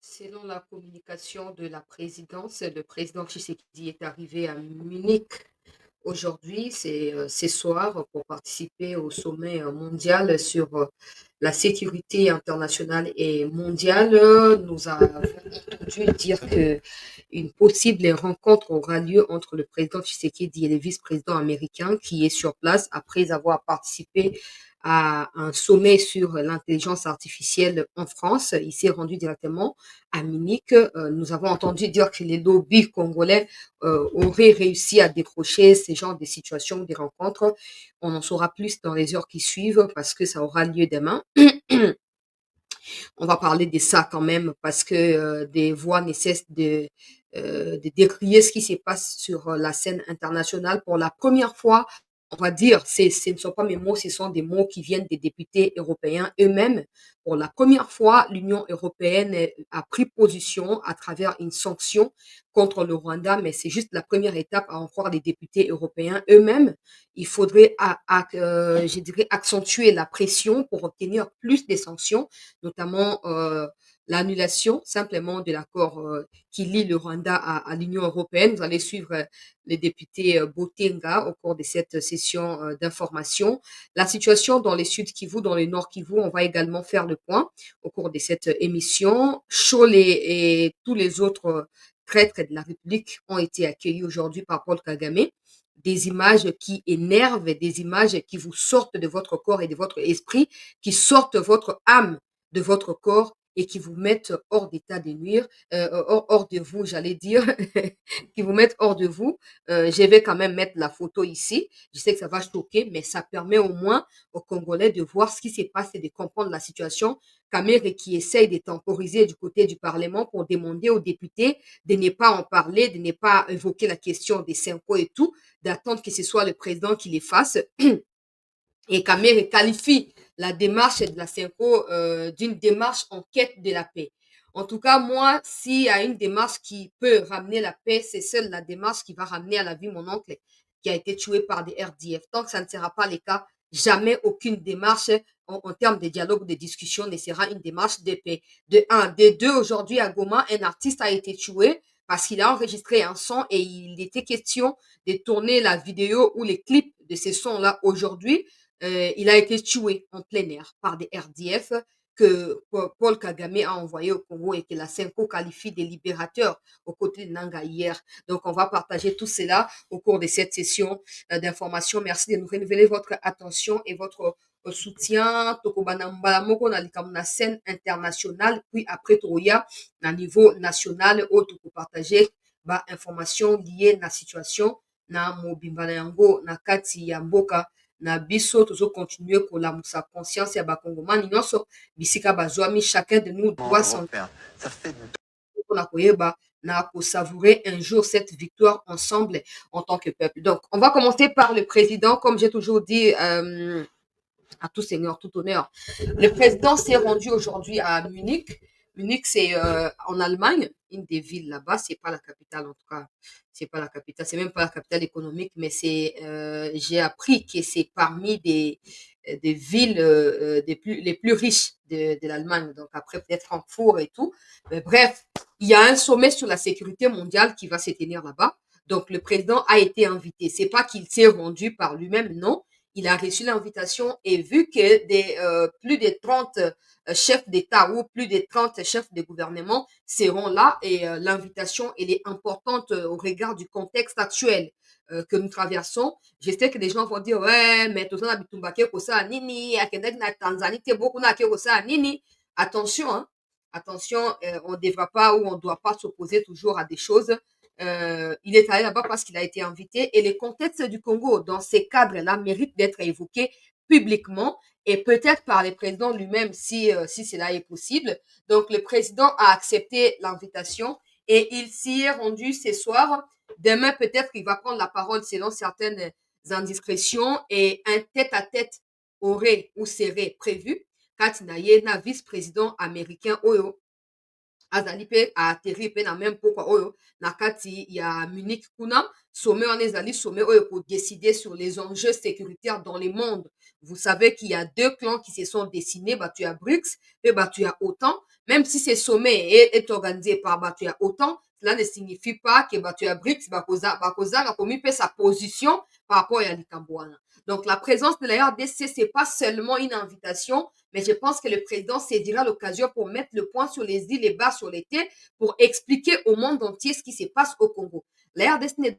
Selon la communication de la présidence, le président Tshisekedi est arrivé à Munich aujourd'hui, c'est ce soir, pour participer au sommet mondial sur la sécurité internationale et mondiale. Nous avons entendu dire que une possible rencontre aura lieu entre le président Tshisekedi et le vice-président américain qui est sur place après avoir participé à un sommet sur l'intelligence artificielle en France. Il s'est rendu directement à Munich. Nous avons entendu dire que les lobbies congolais auraient réussi à décrocher ces genres de situations, des rencontres. On en saura plus dans les heures qui suivent parce que ça aura lieu demain. On va parler de ça quand même parce que des voix ne cessent de décrier ce qui se passe sur la scène internationale pour la première fois. On va dire, ce ne sont pas mes mots, ce sont des mots qui viennent des députés européens eux-mêmes. Pour la première fois, l'Union européenne a pris position à travers une sanction contre le Rwanda, mais c'est juste la première étape à en croire les députés européens eux-mêmes. Il faudrait, je dirais, accentuer la pression pour obtenir plus de sanctions, notamment l'annulation simplement de l'accord qui lie le Rwanda à l'Union européenne. Vous allez suivre les députés Botenga au cours de cette session d'information. La situation dans les Sud Kivu, dans le Nord Kivu, on va également faire le point au cours de cette émission. Cholet et tous les autres traîtres de la République ont été accueillis aujourd'hui par Paul Kagame. Des images qui énervent, des images qui vous sortent de votre corps et de votre esprit, qui sortent votre âme de votre corps et qui vous mettent hors d'état de nuire, hors de vous, j'allais dire, qui vous mettent hors de vous. Je vais quand même mettre la photo ici. Je sais que ça va choquer, mais ça permet au moins aux Congolais de voir ce qui s'est passé et de comprendre la situation. Kamere qui essaye de temporiser du côté du Parlement pour demander aux députés de ne pas en parler, de ne pas évoquer la question des Cinco et tout, d'attendre que ce soit le président qui les fasse. Et Kamere qualifie la démarche de la Cinco d'une démarche en quête de la paix. En tout cas, moi, s'il y a une démarche qui peut ramener la paix, c'est celle la démarche qui va ramener à la vie mon oncle qui a été tué par des RDF. Tant que ça ne sera pas le cas, jamais aucune démarche en termes de dialogue ou de discussion ne sera une démarche de paix. De un. De deux, aujourd'hui à Goma, un artiste a été tué parce qu'il a enregistré un son et il était question de tourner la vidéo ou les clips de ces sons-là aujourd'hui. Il a été tué en plein air par des RDF que Paul Kagame a envoyé au Congo et que la Cinco qualifie des libérateurs aux côtés de Nanga hier. Donc, on va partager tout cela au cours de cette session d'information. Merci de nous renouveler votre attention et votre soutien. Tokobana mbalamoko na likambo na scène internationale, puis après Troya, na niveau national, où toko partager ba information liée na situation na mobimba na yango na kati ya mboka na biso tozokontinue kolamusa conscience ya bakongomani nyonso bisika bazwami. Chacun de nous doit s'en mpona koyeba na kosavourer un jour cette victoire ensemble en tant que peuple. Donc, on va commencer par le président, comme j'ai toujours dit, à tout seigneur, tout honneur. Le président s'est rendu aujourd'hui à Munich. Munich, c'est en Allemagne, une des villes là-bas. C'est pas la capitale, en tout cas. C'est pas la capitale. C'est même pas la capitale économique, mais c'est. J'ai appris que c'est parmi des villes les plus riches de l'Allemagne. Donc après peut-être Francfort et tout. Mais bref, il y a un sommet sur la sécurité mondiale qui va se tenir là-bas. Donc le président a été invité. C'est pas qu'il s'est rendu par lui-même, non, il a reçu l'invitation et vu que plus de 30 chefs d'État ou plus de 30 chefs de gouvernement seront là et l'invitation elle est importante au regard du contexte actuel que nous traversons. Je sais que des gens vont dire ouais mais tout ça na bitumba ke kosa nini akendaki na Tanzanie te beaucoup na ke kosa nini. Attention hein, attention, on ne devra pas ou on ne doit pas s'opposer toujours à des choses. Il est allé là-bas parce qu'il a été invité et les contextes du Congo dans ces cadres-là méritent d'être évoqués publiquement et peut-être par le président lui-même si cela est possible. Donc le président a accepté l'invitation et il s'y est rendu ce soir. Demain peut-être il va prendre la parole selon certaines indiscrétions et un tête-à-tête aurait ou serait prévu. Kati na ye na vice-président américain oyo azali pe atterri pe na même pokwa oyo na kati ya Munich kuna sommet wana ezali sommet oyo décider sur les enjeux sécuritaires dans le monde. Vous savez qu'il y a deux clans qui se sont dessinés, bato ya BRICS pe bato ya OTAN. Même si ce sommet est organisé par bato ya OTAN, cela ne signifie pas que bato ya BRICS bakozala komi pe sa position par rapport à likambo wana. Donc la présence de la RDC, c'est pas seulement une invitation, mais je pense que le président saisira l'occasion pour mettre le point sur les îles et bas sur les T, pour expliquer au monde entier ce qui se passe au Congo. La RDC ne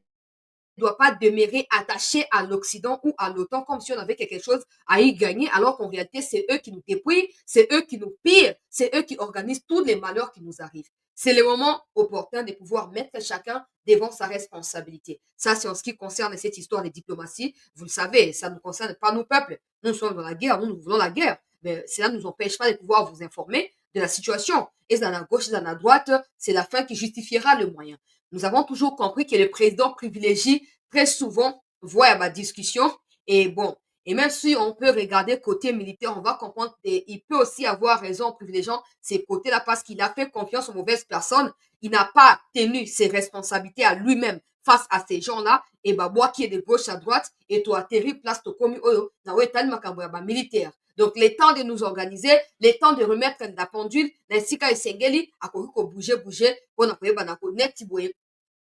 doit pas demeurer attaché à l'Occident ou à l'OTAN comme si on avait quelque chose à y gagner, alors qu'en réalité, c'est eux qui nous dépouillent, c'est eux qui nous pillent, c'est eux qui organisent tous les malheurs qui nous arrivent. C'est le moment opportun de pouvoir mettre chacun devant sa responsabilité. Ça, c'est en ce qui concerne cette histoire de diplomatie. Vous le savez, ça ne concerne pas nos peuples. Nous sommes dans la guerre, nous voulons la guerre. Mais cela ne nous empêche pas de pouvoir vous informer de la situation. Et dans la gauche et dans la droite, c'est la fin qui justifiera le moyen. Nous avons toujours compris que le président privilégie très souvent voit ma discussion. Et bon, et même si on peut regarder côté militaire, on va comprendre qu'il peut aussi avoir raison en privilégiant ces côtés-là parce qu'il a fait confiance aux mauvaises personnes. Il n'a pas tenu ses responsabilités à lui-même face à ces gens-là. Et bah, moi qui est de gauche à droite, et toi, terrible place, to komi oyo, na wetal makambo ya ba militaire. Donc, les temps de nous organiser, les temps de remettre la pendule, naisika esengeli, akoki ko bouger, on a koyeba na ko net boye.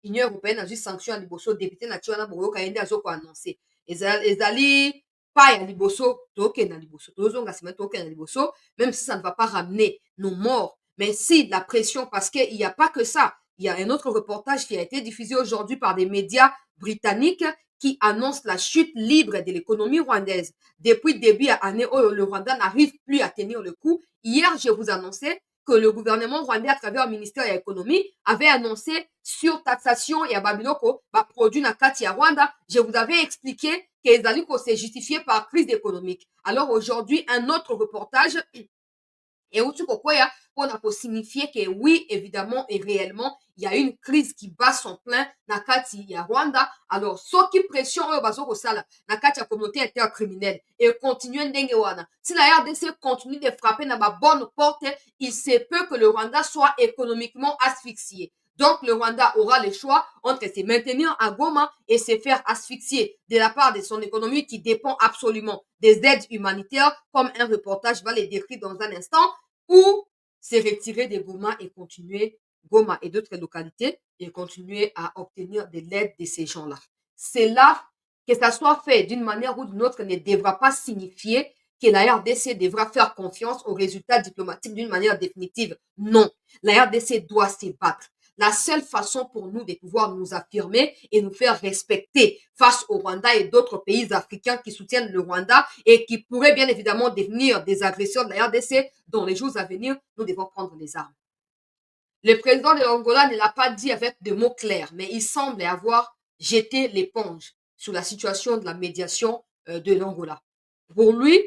Union européenne a juste sanction à liboso, député na wana boyo kayende azo ko annoncer. Ezali pas ya liboso, toke na liboso, tozonga semaine toke na liboso, même si ça ne va pas ramener nos morts. Mais si la pression, parce qu'il n'y a pas que ça, il y a un autre reportage qui a été diffusé aujourd'hui par des médias britanniques qui annonce la chute libre de l'économie rwandaise. Depuis le début à l'année, le Rwanda n'arrive plus à tenir le coup. Hier, je vous annonçais que le gouvernement rwandais, à travers le ministère de l'économie, avait annoncé surtaxation et à Babiloko, produit na kati ya Rwanda. Je vous avais expliqué que les aliments s'est justifié par crise économique. Alors aujourd'hui, un autre reportage et outu kokwea pour signifier que oui, évidemment et réellement, il y a une crise qui bat son plein na kati ya Rwanda. Alors, ceux qui pression oyo bazo kosala na kati ya communauté intercriminelle et continuer ndenge wana. Si la RDC continue de frapper na ba bonne porte, il se peut que le Rwanda soit économiquement asphyxié. Donc, le Rwanda aura le choix entre se maintenir à Goma et se faire asphyxier de la part de son économie qui dépend absolument des aides humanitaires, comme un reportage va les décrire dans un instant, ou se retirer de Goma et continuer, Goma et d'autres localités, et continuer à obtenir de l'aide de ces gens-là. C'est là que ça soit fait d'une manière ou d'une autre ne devra pas signifier que la RDC devra faire confiance aux résultats diplomatiques d'une manière définitive. Non, la RDC doit se battre. La seule façon pour nous de pouvoir nous affirmer et nous faire respecter face au Rwanda et d'autres pays africains qui soutiennent le Rwanda et qui pourraient bien évidemment devenir des agresseurs de la RDC dans les jours à venir, nous devons prendre les armes. Le président de l'Angola ne l'a pas dit avec des mots clairs, mais il semble avoir jeté l'éponge sur la situation de la médiation de l'Angola. Pour lui,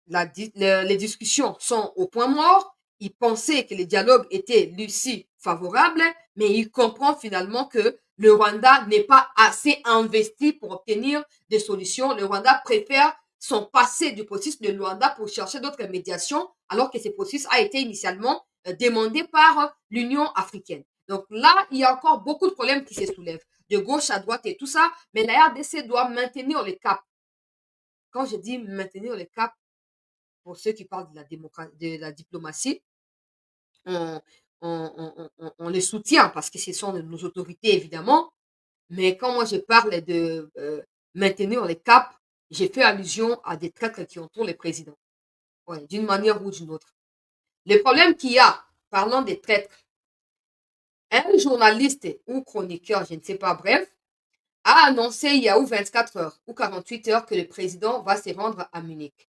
les discussions sont au point mort. Il pensait que les dialogues étaient lucide, favorables, mais il comprend finalement que le Rwanda n'est pas assez investi pour obtenir des solutions. Le Rwanda préfère s'en passer du processus de Luanda pour chercher d'autres médiations, alors que ce processus a été initialement demandé par l'Union africaine. Donc là, il y a encore beaucoup de problèmes qui se soulèvent, de gauche à droite et tout ça, mais la RDC doit maintenir le cap. Quand je dis maintenir le cap, pour ceux qui parlent de la diplomatie, on, on les soutient parce que ce sont nos autorités, évidemment. Mais quand moi je parle de maintenir les caps, j'ai fait allusion à des traîtres qui entourent les présidents. Ouais, d'une manière ou d'une autre. Le problème qu'il y a, parlant des traîtres, un journaliste ou chroniqueur, je ne sais pas, bref, a annoncé il y a 24 heures ou 48 heures que le président va se rendre à Munich.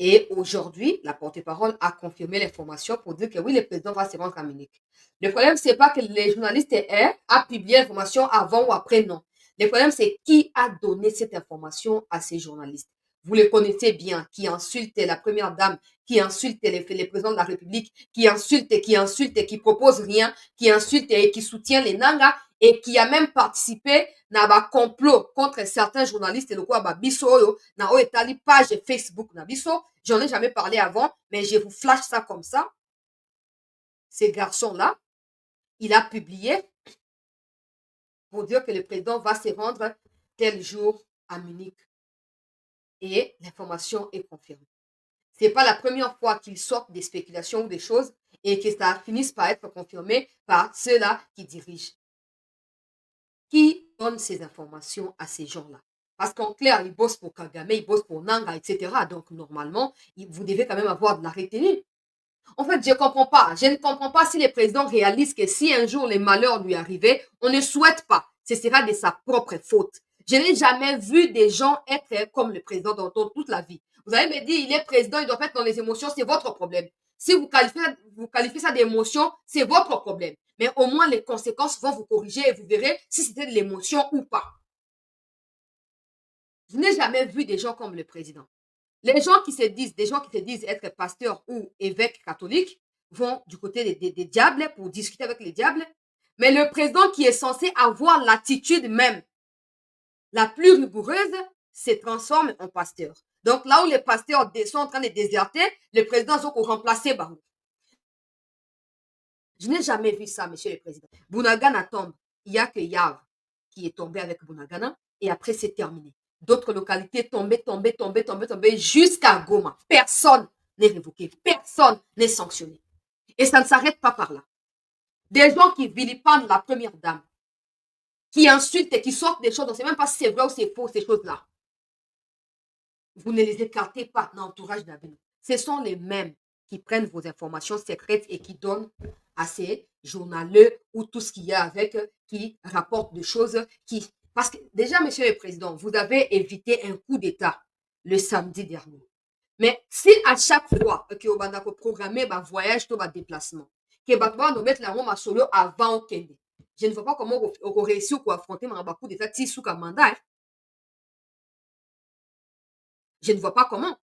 Et aujourd'hui, la porte-parole a confirmé l'information pour dire que oui, le président va se rendre à Munich. Le problème, c'est pas que les journalistes a publié l'information avant ou après, non. Le problème, c'est qui a donné cette information à ces journalistes. Vous les connaissez bien, qui insultent la première dame, qui insultent les présidents de la République, qui insultent, qui proposent rien, qui insultent et qui soutient les Nanga, et qui a même participé na ba complot contre certains journalistes et le quoi ba biso oyo na o etali page Facebook na biso. J'en ai jamais parlé avant, mais je vous flash ça comme ça. Ce garçon-là, il a publié pour dire que le président va se rendre tel jour à Munich. Et l'information est confirmée. Ce n'est pas la première fois qu'ils sortent des spéculations ou des choses et que ça finisse par être confirmé par ceux-là qui dirigent. Qui donne ces informations à ces gens-là? Parce qu'en clair, ils bossent pour Kagame, ils bossent pour Nanga, etc. Donc, normalement, vous devez quand même avoir de la retenue. En fait, je ne comprends pas. Je ne comprends pas si le président réalise que si un jour les malheurs lui arrivaient, on ne souhaite pas. Ce sera de sa propre faute. Je n'ai jamais vu des gens être comme le président dans toute la vie. Vous allez me dire, il est président, il doit être dans les émotions, c'est votre problème. Si vous qualifiez ça d'émotion, c'est votre problème. Mais au moins, les conséquences vont vous corriger et vous verrez si c'était de l'émotion ou pas. Je n'ai jamais vu des gens comme le président. Les gens qui se disent, des gens qui se disent être pasteurs ou évêques catholiques vont du côté des diables pour discuter avec les diables. Mais le président qui est censé avoir l'attitude même la plus rigoureuse se transforme en pasteur. Donc là où les pasteurs sont en train de déserter, le président est remplacé par eux. Je n'ai jamais vu ça, monsieur le président. Bunagana tombe. Il n'y a que Yav qui est tombé avec Bunagana et après c'est terminé. D'autres localités tombées jusqu'à Goma. Personne n'est révoqué, personne n'est sanctionné. Et ça ne s'arrête pas par là. Des gens qui vilipendent la première dame, qui insultent et qui sortent des choses, on ne sait même pas si c'est vrai ou c'est faux, ces choses-là. Vous ne les écartez pas dans l'entourage d'Abeno. Ce sont les mêmes qui prennent vos informations secrètes et qui donnent à ces journaleux ou tout ce qu'il y a avec, qui rapportent des choses qui... Parce que déjà, monsieur le président, vous avez évité un coup d'État le samedi dernier. Mais si à chaque fois que vous avez programmé un voyage, un déplacement, que vous avez mettre la Rome à solo avant au Kenya, je ne vois pas comment vous réussissez à affronter un coup d'État si sous un mandat. Je ne vois pas comment.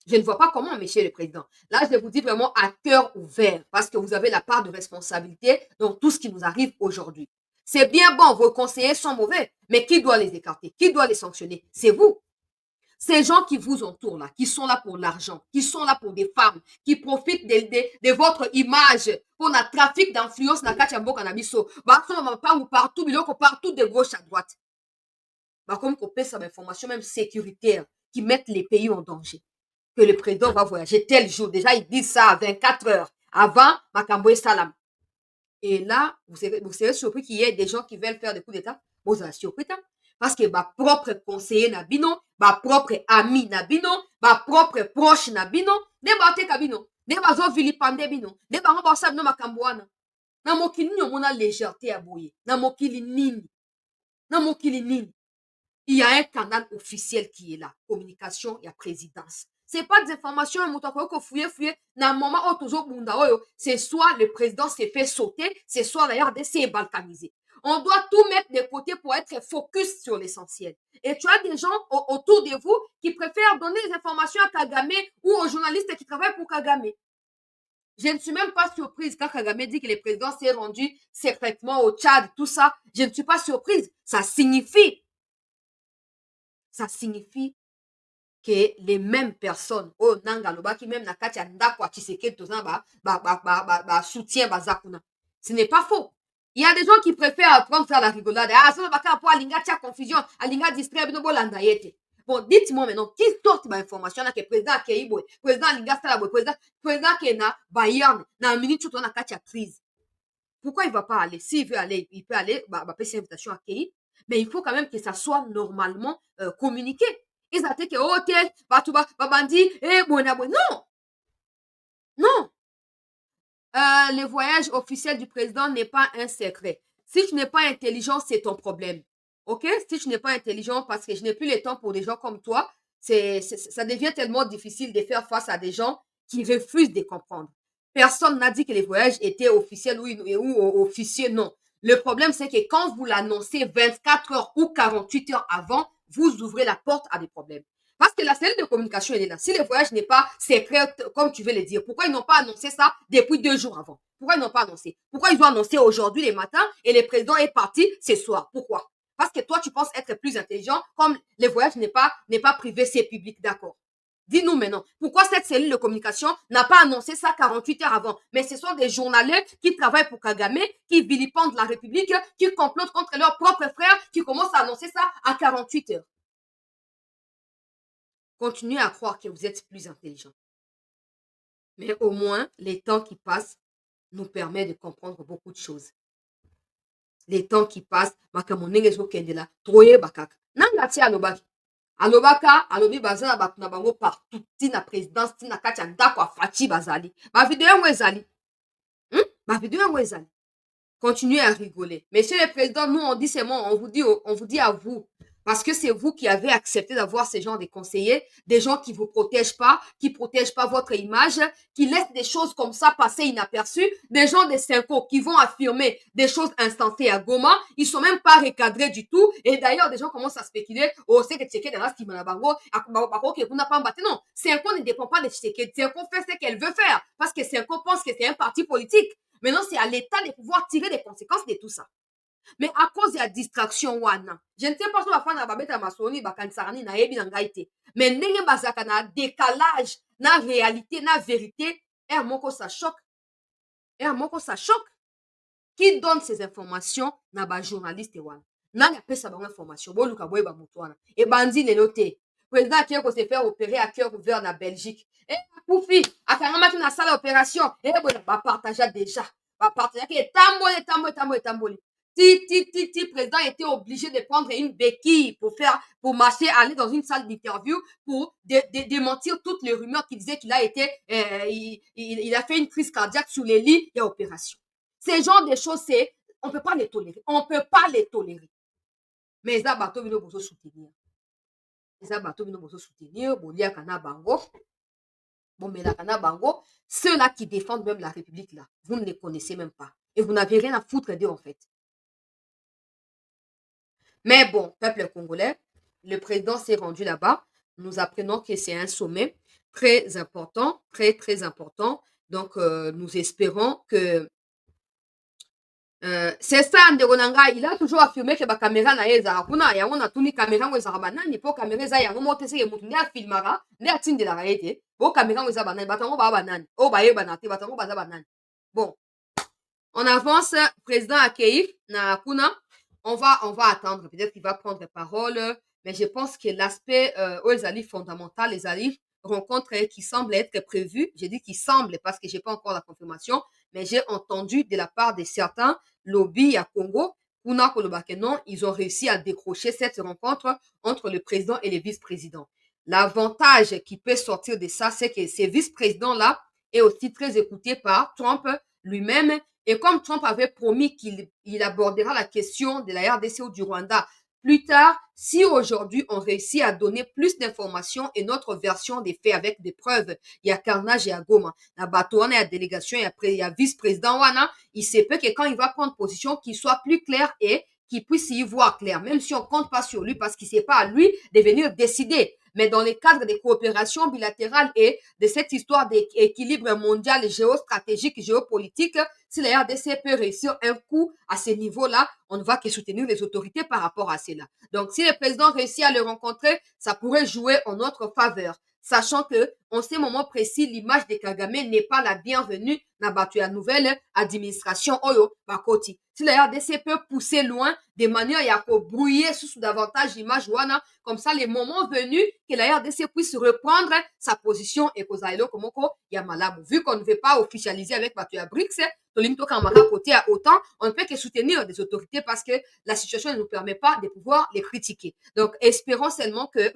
Je ne vois pas comment, monsieur le président. Là, je vous dis vraiment à cœur ouvert parce que vous avez la part de responsabilité dans tout ce qui nous arrive aujourd'hui. C'est bien bon, vos conseillers sont mauvais, mais qui doit les écarter? Qui doit les sanctionner? C'est vous. Ces gens qui vous entourent là, qui sont là pour l'argent, qui sont là pour des femmes, qui profitent de votre image pour le trafic d'influence dans Kachambo Canabiso. Partout, partout de gauche à droite. Comme qu'on peut ça information même sécuritaire qui mettent les pays en danger. Que le président va voyager tel jour. Déjà, ils disent ça à 24 heures avant Makambo et Salam. Et là, vous serez surpris qu'il y ait des gens qui veulent faire des coups d'État. Vous êtes surpris, parce que ma propre conseiller Nabino, ma propre ami Nabino, ma propre proche Nabino, ne bate kabino, ne bazo vilipande bino, ne bango basab no makamboana. Na mokili nini omona légèreté à boye. Na mokili nini. Na mokili nini. Il y a un canal officiel qui est là. Communication et présidence. C'est pas des informations, c'est soit le président s'est fait sauter, c'est soit la RDC est balkanisé. On doit tout mettre de côté pour être focus sur l'essentiel. Et tu as des gens autour de vous qui préfèrent donner des informations à Kagame ou aux journalistes qui travaillent pour Kagame. Je ne suis même pas surprise quand Kagame dit que le président s'est rendu secrètement au Tchad, tout ça. Je ne suis pas surprise. Ça signifie que les mêmes personnes oh nanga lobaki même na kati ya ndako Tshisekedi tozana soutien bazakuna. Ce n'est pas faux. Il y a des gens qui préfèrent prendre faire la rigolade. Ah, ça va pas pour alinga tia confusion, alinga distraire bino bolanda yete. Bon, dites-moi maintenant, qui sortent ma information là que président Keibo, président alinga sala président Kena Bayern na minute tout na kati ya crise. Pourquoi il va pas aller? S'il veut aller, il peut aller, passer invitation à Kei, mais il faut quand même que ça soit normalement communiqué. Ils attendent que, oh, babandi, non! Non! Le voyage officiel du président n'est pas un secret. Si tu n'es pas intelligent, c'est ton problème. OK? Si tu n'es pas intelligent, parce que je n'ai plus le temps pour des gens comme toi, ça devient tellement difficile de faire face à des gens qui refusent de comprendre. Personne n'a dit que les voyages étaient officiels ou officieux, non. Le problème, c'est que quand vous l'annoncez 24 heures ou 48 heures avant, vous ouvrez la porte à des problèmes. Parce que la cellule de communication, elle est là. Si le voyage n'est pas secret, comme tu veux le dire, pourquoi ils n'ont pas annoncé ça depuis 2 jours avant? Pourquoi ils n'ont pas annoncé? Pourquoi ils ont annoncé aujourd'hui les matins et le président est parti ce soir? Pourquoi? Parce que toi, tu penses être plus intelligent, comme le voyage n'est pas privé, c'est public, d'accord. Dis-nous maintenant, pourquoi cette cellule de communication n'a pas annoncé ça 48 heures avant? Mais ce sont des journalistes qui travaillent pour Kagame, qui vilipendent la République, qui complotent contre leurs propres frères, qui commencent à annoncer ça à 48 heures. Continuez à croire que vous êtes plus intelligent. Mais au moins, les temps qui passent nous permettent de comprendre beaucoup de choses. Les temps qui passent, makamonenge ezokendela, toyeba kaka. Nanga ti alobaki. Alobaka, alobi baza na bato na bango partout, tina présidence, tina kati ya ndako ya Faci bazali. Bavideo yango ezali. Bavideo yango ezali. Continuez à rigoler. Monsieur le Président, nous on dit c'est bon, on vous dit à vous. Parce que c'est vous qui avez accepté d'avoir ces gens de conseillers, des gens qui vous protègent pas votre image, qui laissent des choses comme ça passer inaperçues, des gens de Cinco qui vont affirmer des choses insensées à Goma, ils sont même pas recadrés du tout, et d'ailleurs des gens commencent à spéculer, oh c'est que Tshisekedi dans la Stimanabango, non, Cinco ne dépend pas de Tshisekedi, Cinco fait ce qu'elle veut faire, parce que Cinco pense que c'est un parti politique. Maintenant, c'est à l'État de pouvoir tirer des conséquences de tout ça. Mais à cause de la distraction wana, je ne sais pas si la fin de babeta masoni bakanisarani na yebi na ngaite. Mais ndenge bazaka na décalage na réalité na vérité, moko ça choque. Moko ça choque. Qui donne ces informations na ba journaliste wana? Nani apesa ba information? Bo luka boye ba mutu wana. E bandi lelo te. Président qui ko se faire opérer à cœur ouvert na Belgique. Koufi, akangamaki na salle opération. Ba partager déjà. Ba partager que tamboli. Président était obligé de prendre une béquille pour marcher, aller dans une salle d'interview pour démentir toutes les rumeurs qui disaient qu'il a été, il a fait une crise cardiaque sous les lits et opération. Ces genres de choses, on peut pas les tolérer. On peut pas les tolérer. Mais ça, bateau vino bozo soutenir. Ça, bateau vino bozo soutenir, bolia kana bango. Bon, mais la kana bango, ceux-là qui défendent même la République là, vous ne les connaissez même pas. Et vous n'avez rien à foutre d'eux en fait. Mais bon, peuple congolais, le président s'est rendu là-bas. Nous apprenons que c'est un sommet très important, très, très important. Donc, nous espérons que... c'est ça, Ndegonanga, il a toujours affirmé que la caméra n'a pas kuna ya on a tuni caméra ngo ezaka banani po caméra za yango motese ke mutu ndia filmara ndia tindela ka ete bo caméra ngo eza banani batango ba banani o ba yeba na te batango baza banani. Bon, on avance, président accueilli na kuna. On va attendre, peut-être qu'il va prendre parole, mais je pense que l'aspect fondamental, les alliés rencontres qui semble être prévue, j'ai dit qu'il semble parce que j'ai pas encore la confirmation, mais j'ai entendu de la part de certains lobbies à Congo, non, ils ont réussi à décrocher cette rencontre entre le président et les vice-présidents. L'avantage qui peut sortir de ça, c'est que ces vice-présidents-là est aussi très écouté par Trump lui-même. Et comme Trump avait promis qu'il abordera la question de la RDC ou du Rwanda plus tard, si aujourd'hui on réussit à donner plus d'informations et notre version des faits avec des preuves, il y a carnage et à Goma, la Batouane, il y a délégation, il y a vice-président Wana, il se peut que quand il va prendre position, qu'il soit plus clair et qu'il puisse y voir clair, même si on compte pas sur lui parce qu'il c'est pas à lui de venir décider. Mais dans le cadre des coopérations bilatérales et de cette histoire d'équilibre mondial, géostratégique, géopolitique, si la RDC peut réussir un coup à ce niveau-là, on ne va que soutenir les autorités par rapport à cela. Donc, si le président réussit à le rencontrer, ça pourrait jouer en notre faveur. Sachant que, en ce moment précis, l'image de Kagame n'est pas la bienvenue dans la nouvelle administration Oyo Bakoti. Si la RDC peut pousser loin, de manière à brouiller sous davantage l'image Wana, comme ça, les moments venus, que la RDC puisse reprendre sa position et que Zaïlo Komoko Yamalabu. Vu qu'on ne veut pas officialiser avec Batuya BRICS, côté à autant, on ne peut que soutenir des autorités parce que la situation ne nous permet pas de pouvoir les critiquer. Donc, espérons seulement que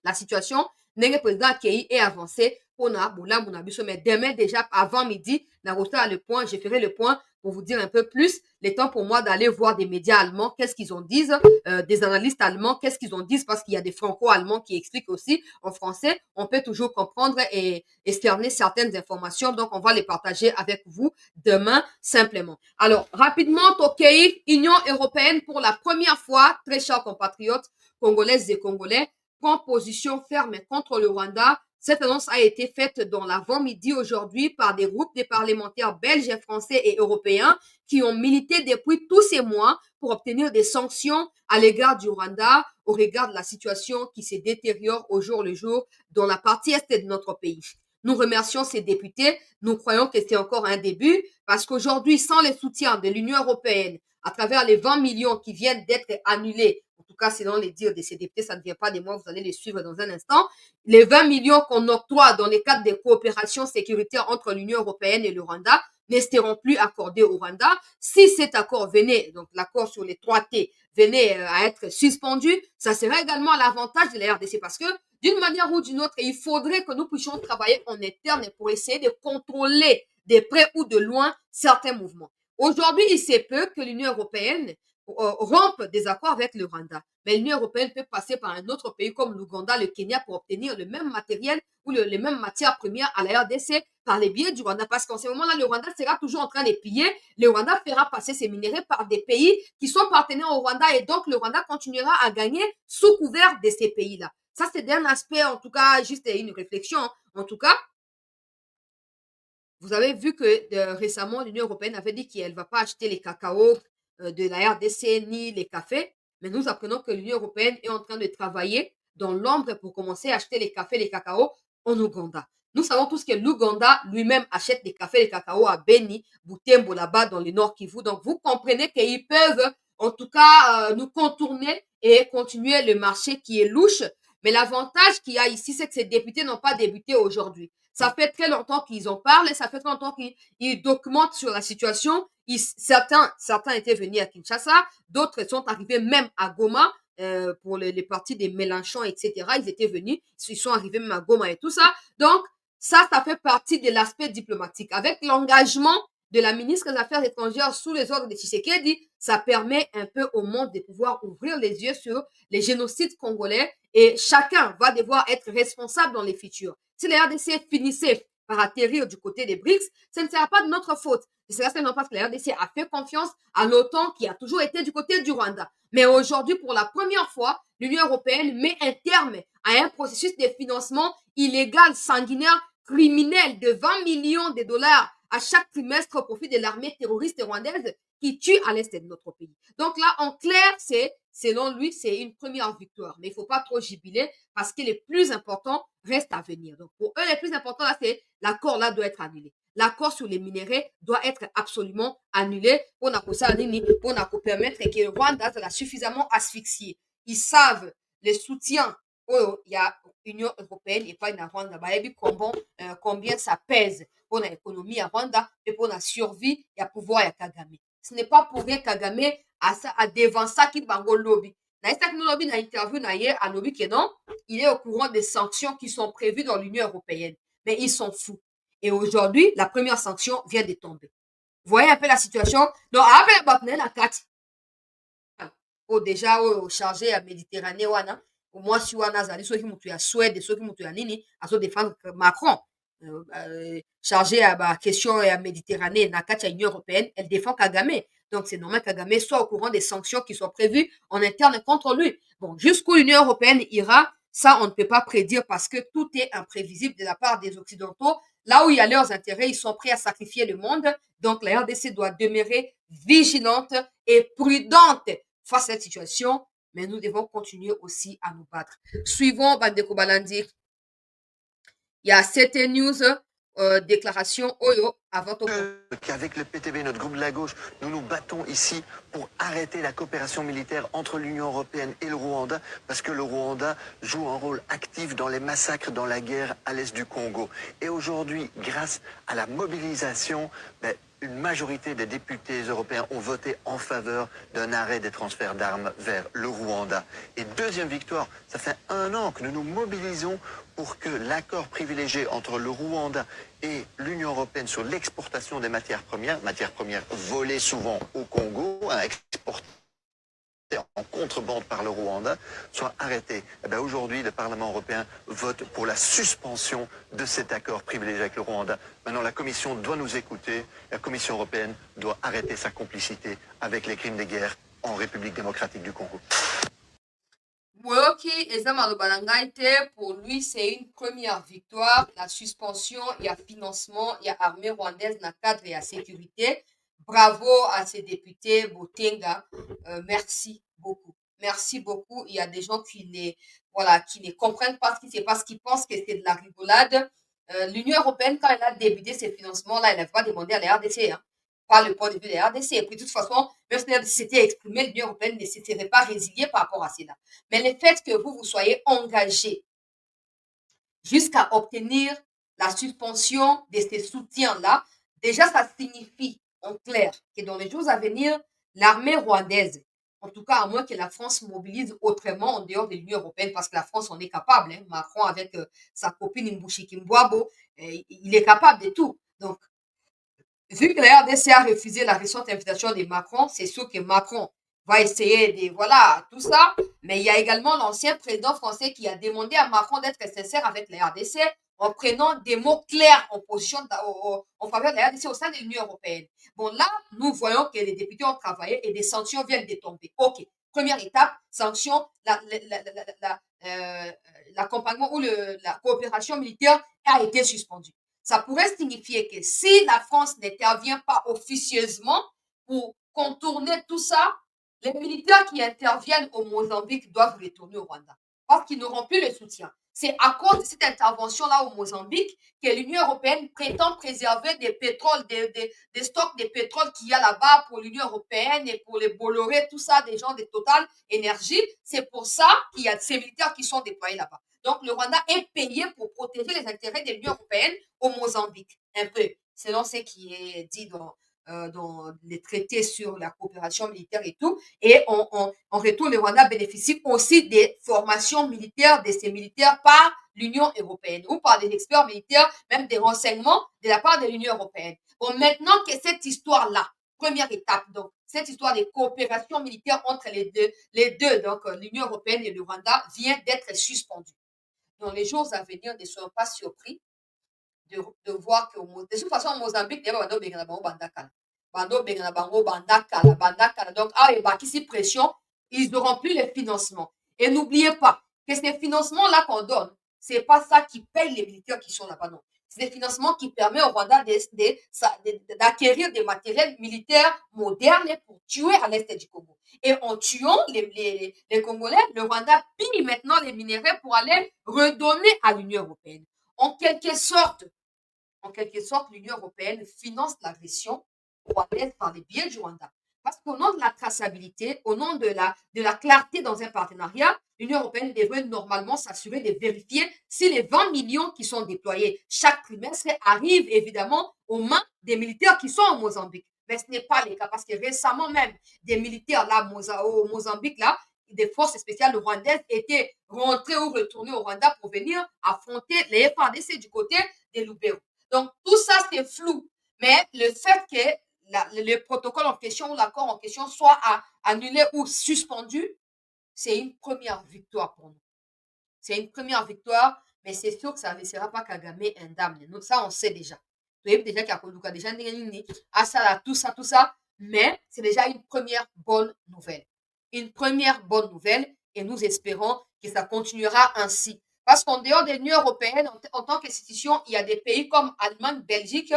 la situation n'est président qui est avancé on a mais demain déjà avant midi le point, je ferai le point pour vous dire un peu plus le temps pour moi d'aller voir des médias allemands qu'est-ce qu'ils en disent, des analystes allemands qu'est-ce qu'ils en disent parce qu'il y a des franco-allemands qui expliquent aussi en français, on peut toujours comprendre et externer certaines informations, donc on va les partager avec vous demain simplement. Alors rapidement, Tokyo, Union européenne pour la première fois, très chers compatriotes congolaises et congolais, prend position ferme contre le Rwanda Cette annonce a été faite dans l'avant-midi aujourd'hui par des groupes de parlementaires belges, français et européens qui ont milité depuis tous ces mois pour obtenir des sanctions à l'égard du Rwanda au regard de la situation qui se détériore au jour le jour dans la partie est de notre pays. Nous remercions ces députés. Nous croyons que c'est encore un début parce qu'aujourd'hui, sans le soutien de l'Union européenne, à travers les 20 millions qui viennent d'être annulés, en tout cas selon les dires de ces députés, ça ne vient pas de moi, vous allez les suivre dans un instant, les 20 millions qu'on octroie dans le cadre des coopérations sécuritaires entre l'Union européenne et le Rwanda ne seront plus accordés au Rwanda. Si cet accord venait, donc l'accord sur les 3T, venait à être suspendu, ça serait également à l'avantage de la RDC parce que d'une manière ou d'une autre, il faudrait que nous puissions travailler en interne pour essayer de contrôler de près ou de loin certains mouvements. Aujourd'hui, il se peut que l'Union européenne rompe des accords avec le Rwanda. Mais l'Union européenne peut passer par un autre pays comme l'Ouganda, le Kenya pour obtenir le même matériel ou les mêmes matières premières à la RDC par les biais du Rwanda. Parce qu'en ce moment-là, le Rwanda sera toujours en train de piller. Le Rwanda fera passer ses minéraux par des pays qui sont partenaires au Rwanda et donc le Rwanda continuera à gagner sous couvert de ces pays-là. Ça, c'est un aspect, en tout cas, juste une réflexion. En tout cas, vous avez vu que récemment, l'Union européenne avait dit qu'elle ne va pas acheter les cacao de la RDC ni les cafés. Mais nous apprenons que l'Union européenne est en train de travailler dans l'ombre pour commencer à acheter les cafés et les cacao en Ouganda. Nous savons tous que l'Ouganda lui-même achète des cafés et les cacao à Beni, Butembo, là-bas dans le Nord Kivu. Donc, vous comprenez qu'ils peuvent, en tout cas, nous contourner et continuer le marché qui est louche. Mais l'avantage qu'il y a ici, c'est que ces députés n'ont pas débuté aujourd'hui. Ça fait très longtemps qu'ils en parlent et ça fait très longtemps qu'ils documentent sur la situation. Certains étaient venus à Kinshasa, d'autres sont arrivés même à Goma pour les partis des Mélenchon, etc. Ils étaient venus, ils sont arrivés même à Goma et tout ça. Donc, ça fait partie de l'aspect diplomatique. Avec l'engagement de la ministre des Affaires étrangères sous les ordres de Tshisekedi, ça permet un peu au monde de pouvoir ouvrir les yeux sur les génocides congolais et chacun va devoir être responsable dans les futurs. Si la RDC finissait par atterrir du côté des BRICS, ce ne sera pas de notre faute. Ce sera seulement parce que la RDC a fait confiance à l'OTAN qui a toujours été du côté du Rwanda. Mais aujourd'hui, pour la première fois, l'Union européenne met un terme à un processus de financement illégal, sanguinaire, criminel de 20 millions de dollars à chaque trimestre au profit de l'armée terroriste rwandaise qui tue à l'est de notre pays. Donc là, en clair, selon lui, c'est une première victoire. Mais il ne faut pas trop jubiler parce que les plus importants restent à venir. Donc pour eux, les plus importants, là, c'est l'accord là doit être annulé. L'accord sur les minéraux doit être absolument annulé pour nous permettre que le Rwanda soit suffisamment asphyxié. Ils savent le soutien il y a Union européenne et pas une Rwanda. Combien ça pèse pour l'économie à Rwanda et pour la survie et à pouvoir à Kagame. Ce n'est pas pour rien Kagame à devant ça qui bango lobby. Dans cette lobby, dans l'interview, à lobby que non, il est au courant des sanctions qui sont prévues dans l'Union européenne. Mais ils sont fous. Et aujourd'hui, la première sanction vient de tomber. Vous voyez un peu la situation? Donc, après, la carte. Déjà, chargé à Méditerranée, au moins, si wana zali, ceux qui m'ont tué à Suède, ceux qui m'ont tué à Nini, à se défendre Macron. Chargé à la question à Méditerranée, na kati Union européenne, elle défend Kagame. Donc, c'est normal que Kagame soit au courant des sanctions qui sont prévues en interne contre lui. Bon, jusqu'où l'Union européenne ira, ça, on ne peut pas prédire parce que tout est imprévisible de la part des Occidentaux. Là où il y a leurs intérêts, ils sont prêts à sacrifier le monde. Donc, la RDC doit demeurer vigilante et prudente face à cette situation, mais nous devons continuer aussi à nous battre. Suivons Bandeko Balandi. Il y a certaines news, déclarations, Oyo, avant ton qu'avec le PTB, notre groupe de la gauche, nous nous battons ici pour arrêter la coopération militaire entre l'Union européenne et le Rwanda, parce que le Rwanda joue un rôle actif dans les massacres, dans la guerre à l'est du Congo. Et aujourd'hui, grâce à la mobilisation, une majorité des députés européens ont voté en faveur d'un arrêt des transferts d'armes vers le Rwanda. Et deuxième victoire, ça fait 1 an que nous nous mobilisons pour que l'accord privilégié entre le Rwanda et l'Union européenne sur l'exportation des matières premières volées souvent au Congo, exportées en contrebande par le Rwanda, soit arrêté. Aujourd'hui, le Parlement européen vote pour la suspension de cet accord privilégié avec le Rwanda. Maintenant, la Commission doit nous écouter. La Commission européenne doit arrêter sa complicité avec les crimes de guerre en République démocratique du Congo. Boyoki eza maloba na ngai te, pour lui c'est une première victoire, la suspension ya financement ya armée rwandaise na cadre ya sécurité. Bravo à ces députés Botenga, merci beaucoup. Merci beaucoup. Il y a des gens voilà, qui ne comprennent pas ce qui se passe, qui pensent que c'est de la rigolade. L'Union européenne, quand elle a débuté ces financements-là, elle n'avait pas demandé à la RDC, hein, pas le point de vue de la RDC. Et puis, de toute façon, même si la RDC s'était exprimée, l'Union européenne ne s'était pas résiliée par rapport à cela. Mais le fait que vous soyez engagé jusqu'à obtenir la suspension de ces soutiens-là, déjà, ça signifie en clair que dans les jours à venir, l'armée rwandaise, en tout cas à moins que la France mobilise autrement en dehors de l'Union européenne, parce que la France en est capable, hein, Macron avec sa copine Mbushi Kimbwabo, il est capable de tout. Donc, vu que la RDC a refusé la récente invitation de Macron, c'est sûr que Macron va essayer de, voilà, tout ça. Mais il y a également l'ancien président français qui a demandé à Macron d'être sincère avec la RDC en prenant des mots clairs en position en faveur de la RDC au sein de l'Union européenne. Bon, là, nous voyons que les députés ont travaillé et des sanctions viennent de tomber. OK. Première étape, sanctions, l'accompagnement ou la coopération militaire a été suspendue. Ça pourrait signifier que si la France n'intervient pas officieusement pour contourner tout ça, les militaires qui interviennent au Mozambique doivent retourner au Rwanda parce qu'ils n'auront plus le soutien. C'est à cause de cette intervention-là au Mozambique que l'Union européenne prétend préserver des pétroles, des stocks de pétrole qu'il y a là-bas pour l'Union européenne et pour les Bolloré, tout ça, des gens de Total Énergie. C'est pour ça qu'il y a ces militaires qui sont déployés là-bas. Donc, le Rwanda est payé pour protéger les intérêts de l'Union européenne au Mozambique, un peu, selon ce qui est dit dans les traités sur la coopération militaire et tout. Et en retour, le Rwanda bénéficie aussi des formations militaires de ces militaires par l'Union européenne ou par des experts militaires, même des renseignements de la part de l'Union européenne. Bon, maintenant que cette histoire-là, première étape, donc, cette histoire de coopération militaire entre les deux donc l'Union européenne et le Rwanda, vient d'être suspendue. Dans les jours à venir, ne soyons pas surpris de voir que de toute façon, au Mozambique, il y a bando bengana bango bandakala. Bando bengana bango bandakala, bandakala. Donc, ah, et bah, qui pression, ils n'auront plus les financements. Et n'oubliez pas que ces financements-là qu'on donne, c'est pas ça qui paye les militaires qui sont là-bas, non. C'est des financements qui permettent au Rwanda d'acquérir des matériels militaires modernes pour tuer à l'est du Congo. Et en tuant les Congolais, le Rwanda pille maintenant les minéraux pour aller redonner à l'Union européenne. En quelque sorte, l'Union européenne finance l'agression rwandaise par les biais du Rwanda. Parce qu'au nom de la traçabilité, au nom de la clarté dans un partenariat, l'Union européenne devrait normalement s'assurer de vérifier si les 20 millions qui sont déployés chaque trimestre arrivent évidemment aux mains des militaires qui sont au Mozambique. Mais ce n'est pas le cas parce que récemment même, des militaires là, au Mozambique, là, des forces spéciales rwandaises étaient rentrées ou retournées au Rwanda pour venir affronter les FARDC du côté des Lubero. Donc, tout ça, c'est flou. Mais le fait que le protocole en question ou l'accord en question soit annulé ou suspendu, c'est une première victoire pour nous. C'est une première victoire, mais c'est sûr que ça ne laissera pas Kagame indemne. Donc, ça, on sait déjà. Vous savez déjà qu'il y a déjà tout ça, mais c'est déjà une première bonne nouvelle. Une première bonne nouvelle et nous espérons que ça continuera ainsi. Parce qu'en dehors de l'Union européenne, en tant qu'institution, il y a des pays comme Allemagne, Belgique,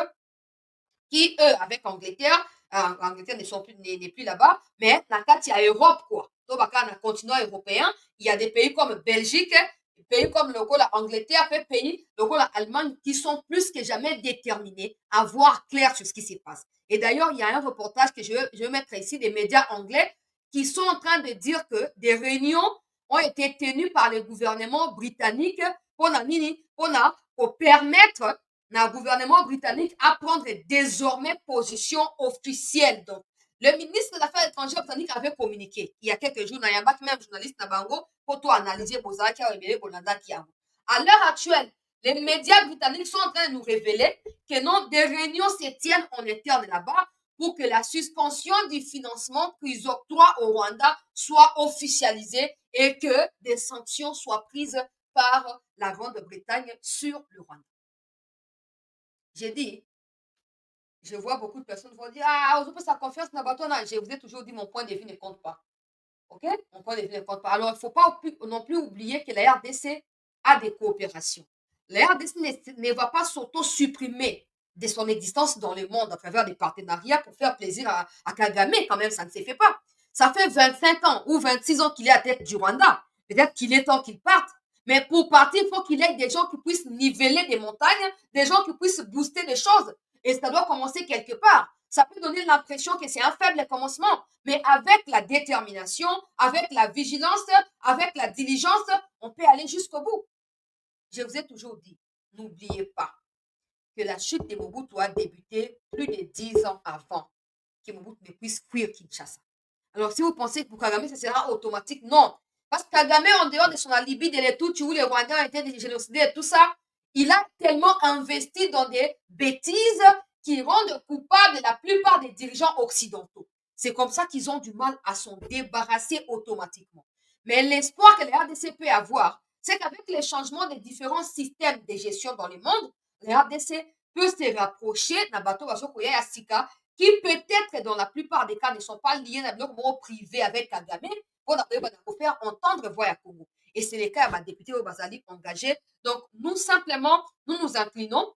qui, eux, avec Angleterre, Angleterre n'est plus là-bas, mais la carte, il y a Europe, quoi. Donc, dans le continent européen, il y a des pays comme Belgique, des pays comme l'Angleterre, des pays l'Allemagne, qui sont plus que jamais déterminés à voir clair sur ce qui se passe. Et d'ailleurs, il y a un reportage que je veux mettre ici des médias anglais qui sont en train de dire que des réunions ont été tenues par le gouvernement britannique pour permettre le gouvernement britannique à prendre désormais position officielle. Donc, le ministre des Affaires étrangères britannique avait communiqué il y a quelques jours, il y a même journaliste Nabango, pour tout analyser Bozaki à l'heure actuelle, les médias britanniques sont en train de nous révéler que non, des réunions se tiennent en interne là-bas pour que la suspension du financement qu'ils octroient au Rwanda soit officialisée et que des sanctions soient prises par la Grande-Bretagne sur le Rwanda. J'ai dit, je vois beaucoup de personnes vont dire, ah, on peut sa confiance dans Batona. Je vous ai toujours dit, mon point de vue ne compte pas. OK? On peut les comptes par. Alors, il ne faut pas non plus oublier que la RDC a des coopérations. La RDC ne va pas s'auto-supprimer de son existence dans le monde à travers des partenariats pour faire plaisir à Kagame, quand même, ça ne se fait pas. Ça fait 25 ans ou 26 ans qu'il est à tête du Rwanda. Peut-être qu'il est temps qu'il parte. Mais pour partir, il faut qu'il ait des gens qui puissent niveler des montagnes, des gens qui puissent booster des choses. Et ça doit commencer quelque part. Ça peut donner l'impression que c'est un faible commencement, mais avec la détermination, avec la vigilance, avec la diligence, on peut aller jusqu'au bout. Je vous ai toujours dit, n'oubliez pas que la chute de Mobutu a débuté plus de 10 ans avant que Mobutu ne puisse fuir Kinshasa. Alors, si vous pensez que pour Kagame, ça sera automatique, non. Parce que Kagame, en dehors de son alibi de l'Etouti où les Rwandais ont été génocidés et tout ça, il a tellement investi dans des bêtises qui rendent coupables la plupart des dirigeants occidentaux. C'est comme ça qu'ils ont du mal à s'en débarrasser automatiquement. Mais l'espoir que les RDC peut avoir, c'est qu'avec les changements des différents systèmes de gestion dans le monde, les RDC peut se rapprocher d'un bateau à Sika qui peut-être dans la plupart des cas ne sont pas liés à bloc privé avec Kagame pour faire entendre voix à Congo. Et c'est le cas à ma députée Obazali engagée. Donc, nous, simplement, nous nous inclinons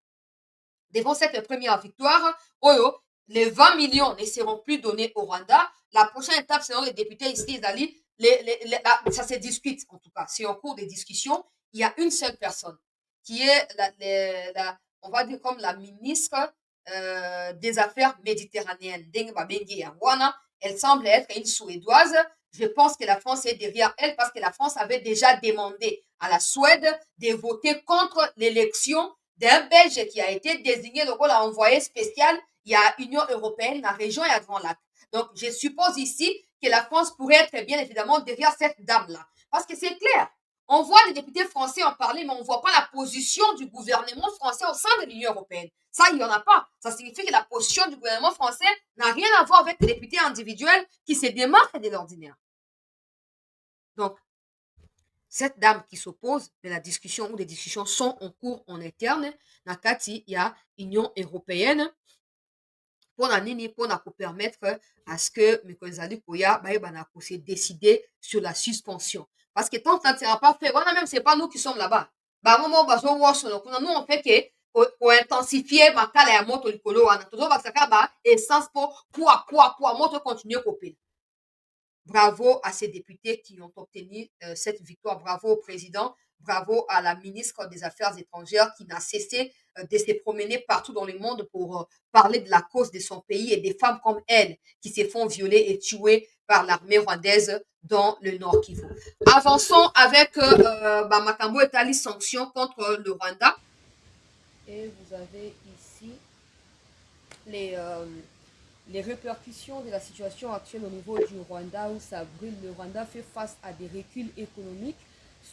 devant cette première victoire. Oyo, les 20 millions ne seront plus donnés au Rwanda. La prochaine étape, selon les députés ici, ça se discute en tout cas. C'est en cours de discussion. Il y a une seule personne qui est on va dire comme la ministre des Affaires méditerranéennes. Elle semble être une Suédoise. Je pense que la France est derrière elle parce que la France avait déjà demandé à la Suède de voter contre l'élection d'un Belge qui a été désigné le rôle à envoyé spécial. Il y a Union européenne, la région et à Grand Lac. Donc, je suppose ici que la France pourrait être bien évidemment derrière cette dame-là. Parce que c'est clair. On voit les députés français en parler, mais on ne voit pas la position du gouvernement français au sein de l'Union européenne. Ça, il n'y en a pas. Ça signifie que la position du gouvernement français n'a rien à voir avec les députés individuels qui se démarquent de l'ordinaire. Donc, cette dame qui s'oppose, mais la discussion ou les discussions sont en cours en interne. Nakati, il y a Union européenne pour permettre à ce que Mekonzali Koya se décider sur la suspension. Parce que tant que ça ne sera pas fait, voilà, même c'est pas nous qui sommes là-bas. Nous, on fait que pour intensifier ma kala ya moto likolo wana tozobakisaka ba essence pour moto continuer kopela. Bravo à ces députés qui ont obtenu cette victoire. Bravo au président. Bravo à la ministre des Affaires étrangères qui n'a cessé de se promener partout dans le monde pour parler de la cause de son pays et des femmes comme elle qui se font violer et tuer par l'armée rwandaise dans le Nord Kivu. Avançons avec Makambo Etali sanctions contre le Rwanda. Et vous avez ici les répercussions de la situation actuelle au niveau du Rwanda où ça brûle. Le Rwanda fait face à des reculs économiques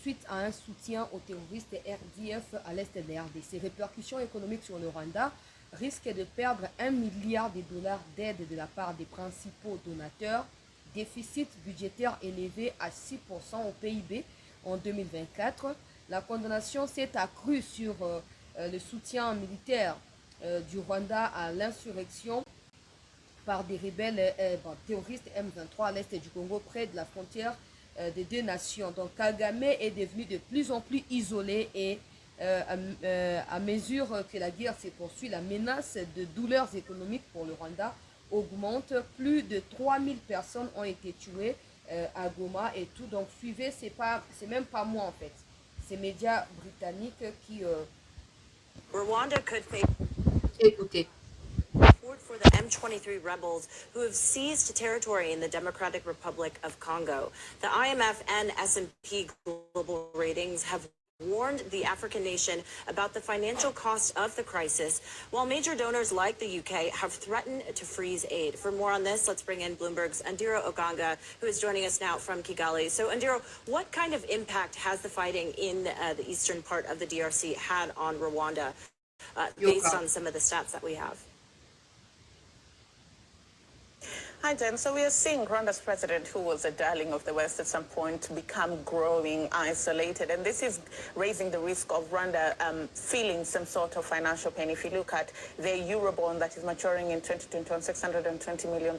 suite à un soutien aux terroristes RDF à l'est de la RDC. Ces répercussions économiques sur le Rwanda risquent de perdre 1 milliard de dollars d'aide de la part des principaux donateurs, déficit budgétaire élevé à 6% au PIB en 2024. La condamnation s'est accrue sur le soutien militaire du Rwanda à l'insurrection par des rebelles terroristes M23 à l'est du Congo, près de la frontière des deux nations. Donc Kagame est devenu de plus en plus isolé et à mesure que la guerre se poursuit, la menace de douleurs économiques pour le Rwanda augmente. Plus de 3000 personnes ont été tuées à Goma et tout. Donc suivez, c'est même pas moi en fait. Ces médias britanniques qui... Rwanda could face... Écoutez. For the M23 rebels who have seized territory in the Democratic Republic of Congo. The IMF and S&P Global Ratings have warned the African nation about the financial cost of the crisis, while major donors like the UK have threatened to freeze aid. For more on this, let's bring in Bloomberg's Andiro Oganga, who is joining us now from Kigali. So, Andiro, what kind of impact has the fighting in the eastern part of the DRC had on Rwanda, based on some of the stats that we have? Hi, Dan. So we are seeing Rwanda's president, who was a darling of the West at some point, become growing isolated. And this is raising the risk of Rwanda feeling some sort of financial pain. If you look at the Eurobond that is maturing in 2021, $620 million,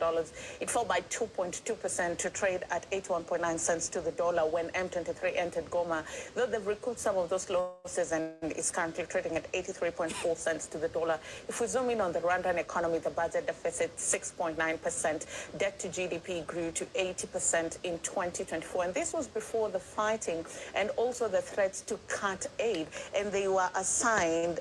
it fell by 2.2% to trade at 81.9 cents to the dollar when M23 entered Goma. Though they've recouped some of those losses and is currently trading at 83.4 cents to the dollar. If we zoom in on the Rwandan economy, the budget deficit 6.9%. Debt to GDP grew to 80% in 2024. And this was before the fighting and also the threats to cut aid. And they were assigned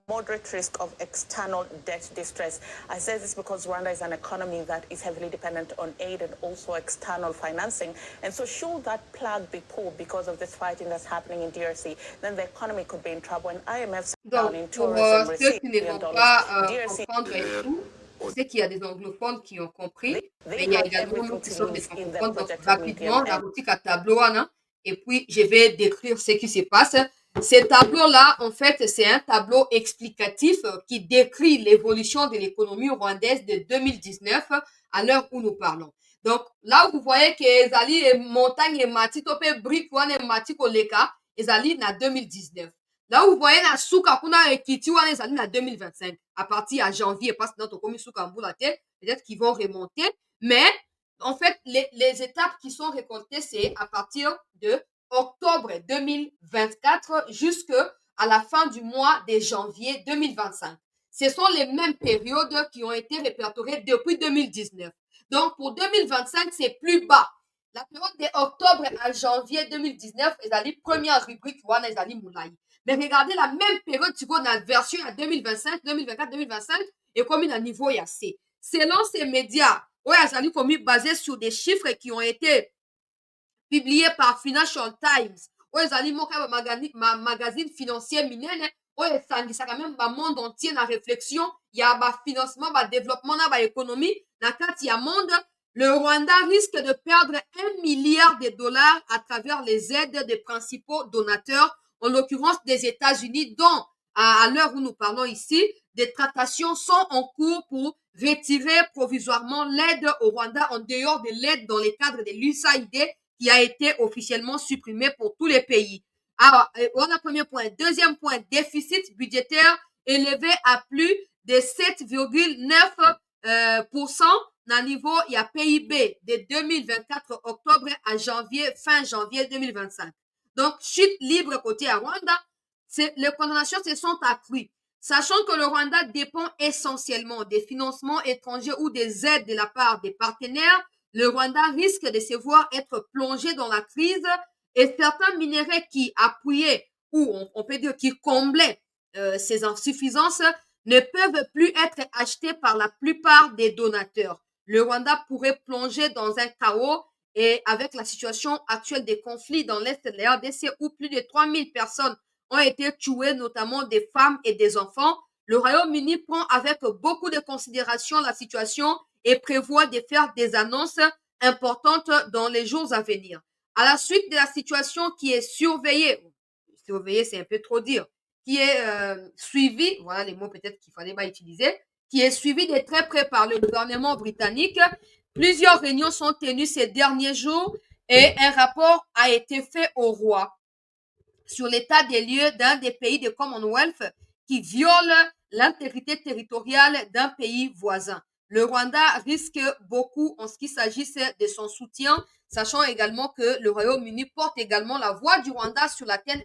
moderate risk of external debt distress. I say this because Rwanda is an economy that is heavily dependent on aid and also external financing. And so should that plug be pulled because of this fighting that's happening in DRC, then the economy could be in trouble. And IMF down in Donc, pour tourism ceux received qui ne billion vont dollars. pas DRC comprendre et tout, je sais qu'il y a des anglophones qui ont compris, mais they il y a have également nous everything qui to sommes des lose in their francophones. Donc, projected rapidement, medium la and boutique à tableau, Anna, et puis je vais décrire ce qui se passe. Ces tableaux-là, en fait, c'est un tableau explicatif qui décrit l'évolution de l'économie rwandaise de 2019 à l'heure où nous parlons. Donc, là où vous voyez que Ezali et montagne et mati, tope brique, wane mati koleka, Ezali na 2019. Là où vous voyez la souka kuna ekiti wane Ezali na 2025. À partir à janvier, parce que notre commis souka mboula tête, peut-être qu'ils vont remonter. Mais, en fait, les étapes qui sont récoltées, c'est à partir de octobre 2024 jusqu'à la fin du mois de janvier 2025. Ce sont les mêmes périodes qui ont été répertoriées depuis 2019. Donc, pour 2025, c'est plus bas. La période de octobre à janvier 2019, ezali première rubrique, wana ezali moulayi. Mais regardez la même période, tu vois, dans la version à 2025, 2024, 2025, et comme un niveau y a C. Selon ces médias, ouais, ezali comme basé sur des chiffres qui ont été publié par Financial Times oyo ezali moko ya magazine financier minene oyo esangisaka même bamonde entier na réflexion ya bafinancement badéveloppement na baéconomie na kati ya monde. Le Rwanda risque de perdre 1 milliard de dollars à travers les aides des principaux donateurs, en l'occurrence des États-Unis, dont, à l'heure où nous parlons ici, des tractations sont en cours pour retirer provisoirement l'aide au Rwanda en dehors de l'aide dans le cadre de l'USAID qui a été officiellement supprimé pour tous les pays. Alors, voilà premier point. Deuxième point, déficit budgétaire élevé à plus de 7,9% dans le niveau, il y a PIB de 2024 octobre à janvier, fin janvier 2025. Donc, chute libre côté à Rwanda, les condamnations se sont accrues. Sachant que le Rwanda dépend essentiellement des financements étrangers ou des aides de la part des partenaires, le Rwanda risque de se voir être plongé dans la crise et certains minerais qui appuyaient ou on peut dire qui comblaient ces insuffisances ne peuvent plus être achetés par la plupart des donateurs. Le Rwanda pourrait plonger dans un chaos et avec la situation actuelle des conflits dans l'Est de la RDC où plus de 3000 personnes ont été tuées, notamment des femmes et des enfants, le Royaume-Uni prend avec beaucoup de considération la situation et prévoit de faire des annonces importantes dans les jours à venir. À la suite de la situation qui est surveillée c'est un peu trop dire, qui est suivie, voilà les mots peut-être qu'il fallait pas utiliser, qui est suivie de très près par le gouvernement britannique. Plusieurs réunions sont tenues ces derniers jours et un rapport a été fait au roi sur l'état des lieux d'un des pays du Commonwealth qui viole l'intégrité territoriale d'un pays voisin. Le Rwanda risque beaucoup en ce qui s'agisse de son soutien, sachant également que le Royaume-Uni porte également la voix du Rwanda sur la scène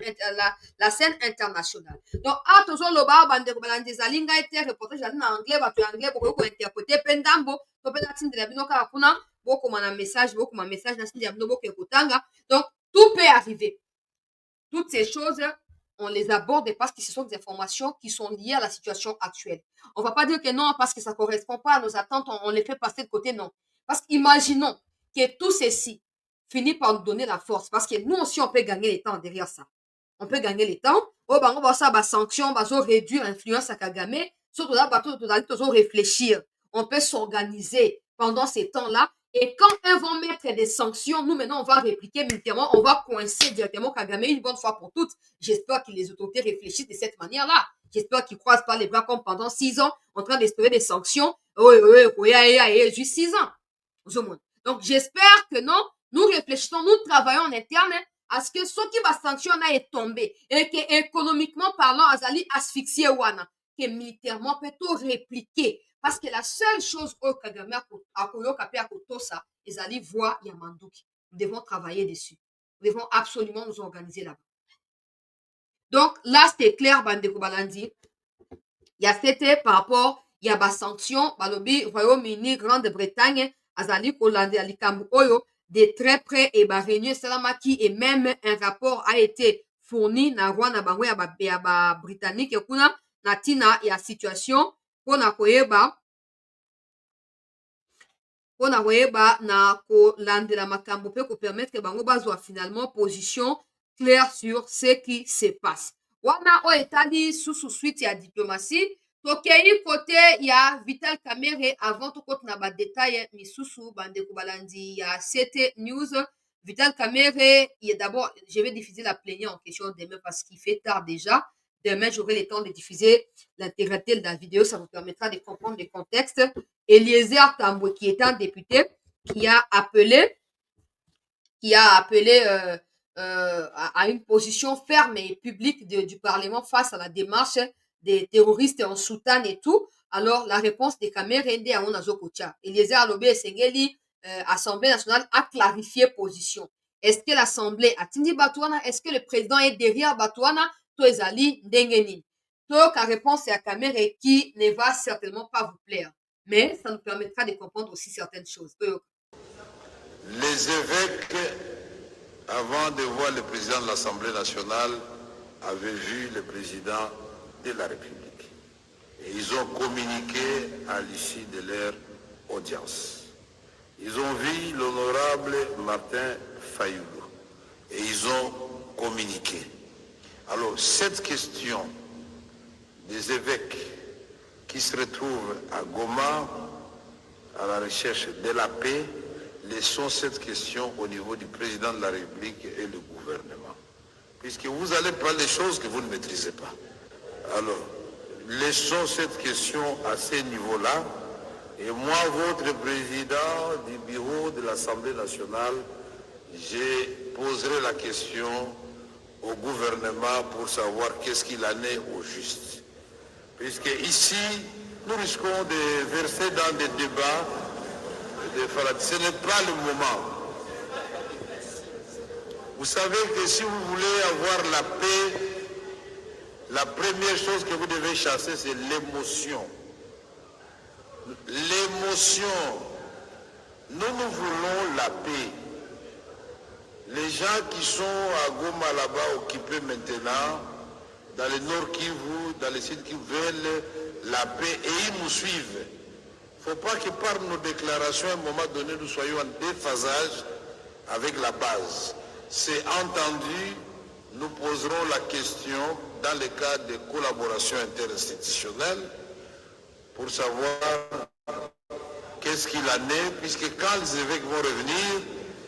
internationale. Donc, attention, le bar, bande balandezali nga été reportage en anglais, batu anglais, beaucoup interpréter pendambo, tope na tinde la bino kaka kuna, beaucoup mana message na tinde la bino beaucoup ekotanga. Donc, tout peut arriver. Toutes ces choses, on les aborde parce que ce sont des informations qui sont liées à la situation actuelle. On ne va pas dire que non, parce que ça ne correspond pas à nos attentes, on les fait passer de côté, non. Parce qu'imaginons que tout ceci finit par nous donner la force, parce que nous aussi, on peut gagner les temps derrière ça. On peut gagner les temps. Oh, on va ça, sanction, on va réduire l'influence à Kagame, surtout là, on va réfléchir. On peut s'organiser pendant ces temps-là. Et quand elles vont mettre des sanctions, nous maintenant, on va répliquer militairement, on va coincer directement Kagame une bonne fois pour toutes. J'espère que les autorités réfléchissent de cette manière-là. J'espère qu'ils croisent pas les bras comme pendant 6 ans, en train d'espérer des sanctions. Oui, juste 6 ans. Donc, j'espère que non, nous réfléchissons, nous travaillons en interne à ce que ce qui va sanctionner est tombé et que économiquement parlant, Azali asphyxié wana, que militairement peut tout répliquer. Parce que la seule chose au Kagame a koyoka à kotosa, Azali voit Yamandouki. Nous devons travailler dessus. Nous devons absolument nous organiser là-bas. Donc là, c'était clair, Bandeko Balandi. Il y a c'était par rapport, il y a des sanctions, Balobi, Royaume-Uni, Grande-Bretagne, Azali Kolande, Alikambu Oyo, de très près, et bah, réunion Salamaki, et même un rapport a été fourni, na Rwanda, Bangwe, ya ba Britannique, et kuna, na tina, ya situation, pona koyeba, pona koyeba, na kolande la makambo, pe ko permettre que bango bazwa finalement position claire sur ce qui se passe. Wana o etali sous suite ya diplomatie, tokei côté ya Vital Kamerhe avant tout côté na ba détail misusu bande kubalandi ya CT News. Vital Kamerhe, d'abord, je vais diffuser la plénière en question demain parce qu'il fait tard déjà. Demain, j'aurai le temps de diffuser l'intégralité de la vidéo. Ça vous permettra de comprendre le contexte. Eliezer Tambwe, qui est un député, qui a appelé à une position ferme et publique du Parlement face à la démarche des terroristes en Soudan et tout. Alors, la réponse des caméras est à Onazokocha. Eliezer Alobe Sengeli, Assemblée nationale, a clarifié position. Est-ce que l'Assemblée a Tindi Batouana? Est-ce que le président est derrière Batouana? Toezali Ndengeni. Donc, la réponse est à caméra qui ne va certainement pas vous plaire. Mais ça nous permettra de comprendre aussi certaines choses. Les évêques, avant de voir le président de l'Assemblée nationale, avaient vu le président de la République. Et ils ont communiqué à l'issue de leur audience. Ils ont vu l'honorable Martin Fayoulou et ils ont communiqué. Alors, cette question des évêques qui se retrouvent à Goma à la recherche de la paix, laissons cette question au niveau du président de la République et le gouvernement. Puisque vous allez parler des choses que vous ne maîtrisez pas. Alors, laissons cette question à ce niveau-là. Et moi, votre président du bureau de l'Assemblée nationale, je poserai la question au gouvernement pour savoir qu'est-ce qu'il en est au juste. Puisque ici, nous risquons de verser dans des débats. Ce n'est pas le moment. Vous savez que si vous voulez avoir la paix, la première chose que vous devez chasser, c'est l'émotion. L'émotion. Nous voulons la paix. Les gens qui sont à Goma là-bas occupés maintenant, dans le nord Kivu, dans le sud qui veulent la paix, et ils nous suivent. Il ne faut pas que par nos déclarations, à un moment donné, nous soyons en déphasage avec la base. C'est entendu, nous poserons la question dans le cadre de collaboration interinstitutionnelle pour savoir qu'est-ce qu'il en est, puisque quand les évêques vont revenir,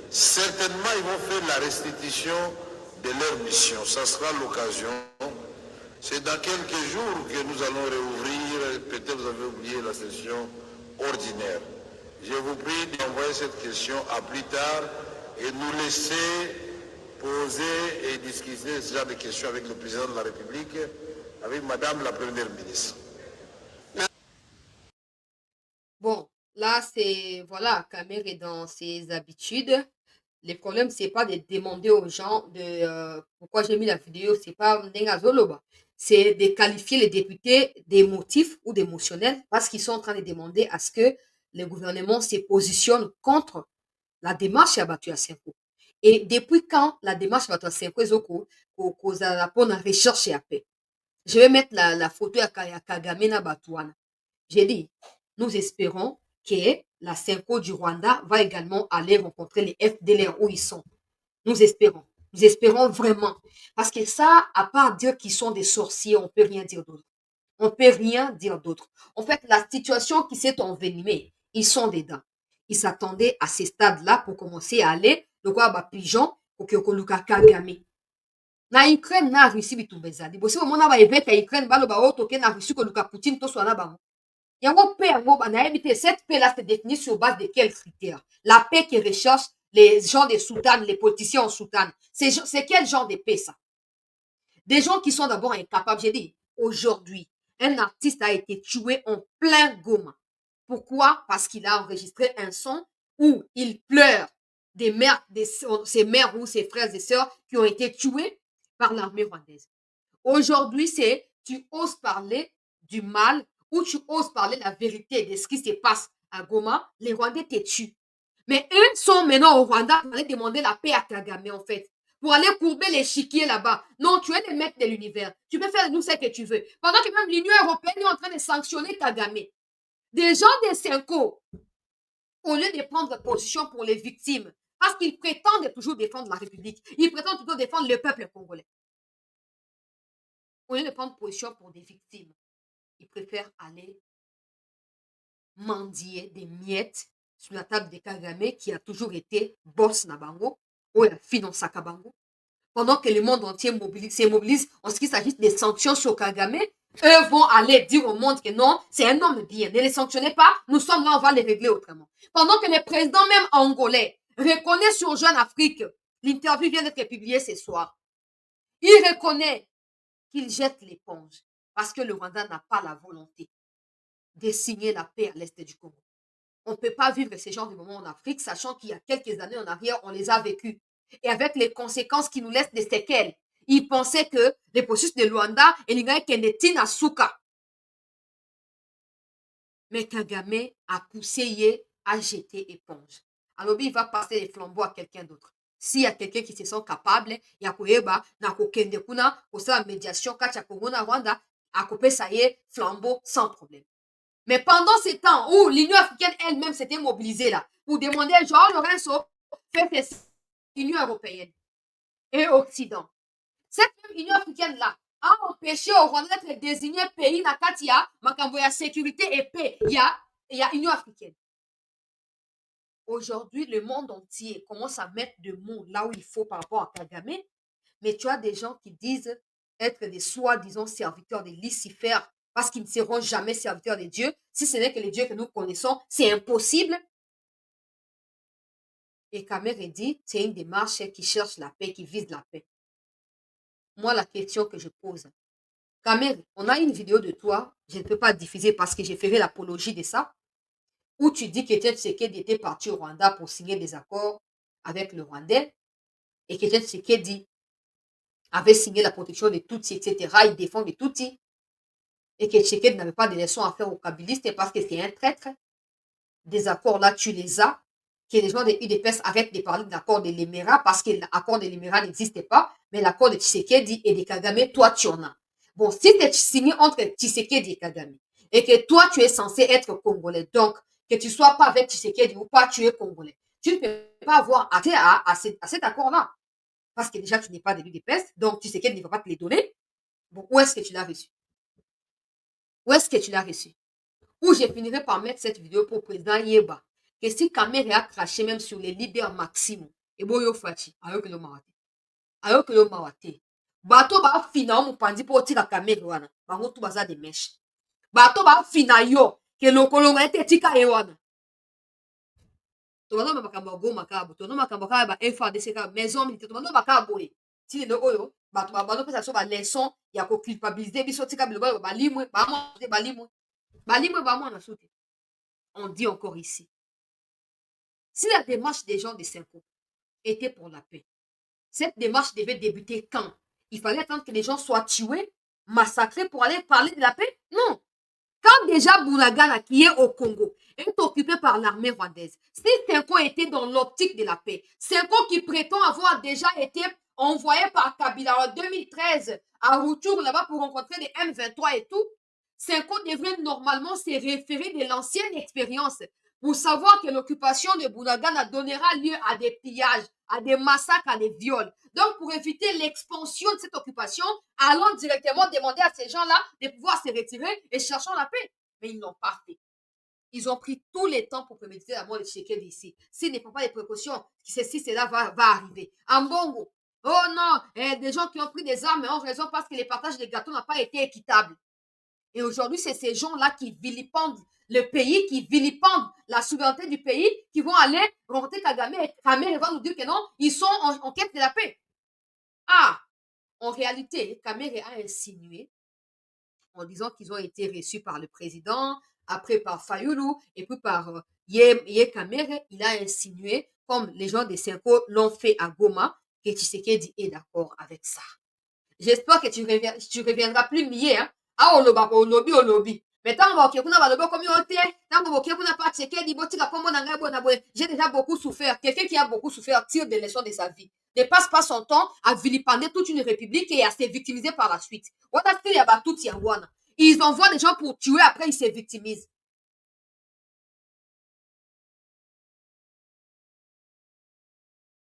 certainement ils vont faire la restitution de leur mission. Ça sera l'occasion. C'est dans quelques jours que nous allons réouvrir, peut-être vous avez oublié la session ordinaire. Je vous prie d'envoyer cette question à plus tard et nous laisser poser et discuter ce genre de questions avec le président de la République, avec Madame la Première ministre. Bon, là, c'est, voilà, Kamer est dans ses habitudes. Le problème, c'est pas de demander aux gens de pourquoi j'ai mis la vidéo, c'est pas Ndengazoloba. C'est de qualifier les députés d'émotifs ou d'émotionnels parce qu'ils sont en train de demander à ce que le gouvernement se positionne contre la démarche à Batu Senko. Et depuis quand la démarche à Batu Senko est cause la recherche et à paix? Je vais mettre la photo à Kagame na Batuana. J'ai dit, nous espérons que la Senko du Rwanda va également aller rencontrer les FDLR où ils sont. Nous espérons. Nous espérons vraiment. Parce que ça, à part dire qu'ils sont des sorciers, on ne peut rien dire d'autre. On ne peut rien dire d'autre. En fait, la situation qui s'est envenimée, ils sont dedans. Ils s'attendaient à ces stades-là pour commencer à aller, le quoi, bah, pigeon, pour que Luka Kagame. Na Ukraine, na Russie, bitumbeza. Dibosi, au moment où évêque à Ukraine, balo ba oto, ke na Russie, que Luka Poutine, to soit là-bas. Yango paix, cette paix-là se définit sur base de quels critères? La paix qui recherche les gens des soutanes, les politiciens en soutane. C'est quel genre de paix, ça? Des gens qui sont d'abord incapables. J'ai dit, aujourd'hui, un artiste a été tué en plein Goma. Pourquoi? Parce qu'il a enregistré un son où il pleure des mères, ses mères ou ses frères et sœurs qui ont été tués par l'armée rwandaise. Aujourd'hui, c'est tu oses parler du mal ou tu oses parler la vérité de ce qui se passe à Goma, les Rwandais te tuent. Mais eux sont maintenant au Rwanda pour aller demander la paix à Kagame, en fait. Pour aller courber l'échiquier là-bas. Non, tu es le maître de l'univers. Tu peux faire de nous ce que tu veux. Pendant que même l'Union européenne est en train de sanctionner Kagame. Des gens des Cinco, au lieu de prendre position pour les victimes, parce qu'ils prétendent toujours défendre la République, ils prétendent toujours défendre le peuple congolais. Au lieu de prendre position pour des victimes, ils préfèrent aller mendier des miettes sur la table de Kagame, qui a toujours été boss Nabango, ou la finance à Kabango. Pendant que le monde entier se mobilise en ce qui s'agit des sanctions sur Kagame, eux vont aller dire au monde que non, c'est un homme bien. Ne les sanctionnez pas, nous sommes là, on va les régler autrement. Pendant que le président même angolais reconnaît sur Jeune Afrique, l'interview vient d'être publiée ce soir, il reconnaît qu'il jette l'éponge parce que le Rwanda n'a pas la volonté de signer la paix à l'est du Congo. On ne peut pas vivre ce genre de moments en Afrique, sachant qu'il y a quelques années en arrière, on les a vécus. Et avec les conséquences qui nous laissent des séquelles. Ils pensaient que les processus de Luanda et l'Ingaï Kendetin à Souka. Mais Kagame a poussé à jeter éponge. Alors, il va passer les flambeaux à quelqu'un d'autre. S'il y a quelqu'un qui se sent capable, il y a koyeba, na kokende kuna, pour ça, médiation, kacha Congo na Rwanda, à couper ça y est, flambeau sans problème. Mais pendant ces temps où l'Union africaine elle-même s'était mobilisée là, pour demander à Joao Lorenzo fait l'Union européenne et Occident. Cette même Union africaine-là a empêché au Rwanda d'être désigné pays na Katia, Makamboya sécurité et paix. Il y a Union africaine. Aujourd'hui, le monde entier commence à mettre de mots là où il faut par rapport à Kagame. Mais tu as des gens qui disent être des soi-disant serviteurs de Lucifer parce qu'ils ne seront jamais serviteurs de Dieu. Si ce n'est que les dieux que nous connaissons, c'est impossible. Et Kamere dit, c'est une démarche qui cherche la paix, qui vise la paix. Moi, la question que je pose, Kamere, on a une vidéo de toi, je ne peux pas diffuser parce que j'ai fait l'apologie de ça, où tu dis qu'Etienne Tshisekedi était parti au Rwanda pour signer des accords avec le Rwandais, et qu'Etienne Tshisekedi avait signé la protection des Tutsis, etc. Il défend les Tutsis. Et que Tshisekedi n'avait pas de leçons à faire aux kabylistes parce que c'est un traître. Des accords là, tu les as. Que les gens de UDPS arrêtent de parler de l'accord de l'Émirat parce que l'accord de l'Émirat n'existait pas, mais l'accord de Tshisekedi et de Kagame, toi, tu en as. Bon, si tu es signé entre Tshisekedi et Kagame, et que toi, tu es censé être congolais, donc que tu ne sois pas avec Tshisekedi ou pas, tu es congolais, tu ne peux pas avoir accès à cet accord-là. Parce que déjà, tu n'es pas de l'UDPS, donc Tshisekedi ne va pas te les donner. Bon, où est-ce que tu l'as reçu? Où est-ce que tu l'as reçu? Ou je finirai par mettre cette vidéo pour le président Yeba. Que si Kamere a craché même sur les leaders maximaux, et boyo fachi, ayo que le mawate. Ayo que le mawate. Bato ba fina mu pandi po tika Kamere wana. Bango tu baza de mèche. Bato ba fina yo, que lo kolonga ete tika e wana. Tobano makambo go makabo, tono makambo ka ba FARDC ka maison militaire, tobano makabo e. Ti le oyo, bato ba bano pesa so ba leçon ya ko culpabiliser biso tika biloba ba limwe, ba mo ba limwe. On dit encore ici. Si la démarche des gens de Cinco était pour la paix, cette démarche devait débuter quand? Il fallait attendre que les gens soient tués, massacrés pour aller parler de la paix? Non. Quand déjà Bunagana, qui est au Congo, est occupé par l'armée rwandaise, si Cinco était dans l'optique de la paix, Cinco qui prétend avoir déjà été envoyé par Kabila en 2013 à Rutshuru là-bas pour rencontrer les M23 et tout, Cinco devrait normalement se référer de l'ancienne expérience pour savoir que l'occupation de Bunagana donnera lieu à des pillages, à des massacres, à des viols. Donc, pour éviter l'expansion de cette occupation, allons directement demander à ces gens-là de pouvoir se retirer et cherchons la paix. Mais ils n'ont pas fait. Ils ont pris tous les temps pour préméditer la mort de Tshisekedi ici. S'ils ne font pas les précautions, ceci, cela va arriver. En Bongo, oh non, des gens qui ont pris des armes ont raison parce que le partage des gâteaux n'a pas été équitable. Et aujourd'hui, c'est ces gens-là qui vilipendent le pays, qui vilipendent la souveraineté du pays, qui vont aller rencontrer Kagame et Kagame va nous dire que non, ils sont en quête de la paix. Ah, en réalité, Kagame a insinué en disant qu'ils ont été reçus par le président, après par Fayoulou, et puis par Ye Kamere, il a insinué, comme les gens de Senko l'ont fait à Goma, que Tshisekedi est d'accord avec ça. J'espère que tu reviendras plus mieux, hein. Ah, au lobby. Mais tant que vous n'avez pas communauté, tant que vous n'avez pas Tshisekedi, j'ai déjà beaucoup souffert. Quelqu'un qui a beaucoup souffert tire des leçons de sa vie. Ne passe pas son temps à vilipender toute une république et à se victimiser par la suite. Ils envoient des gens pour tuer, après ils se victimisent.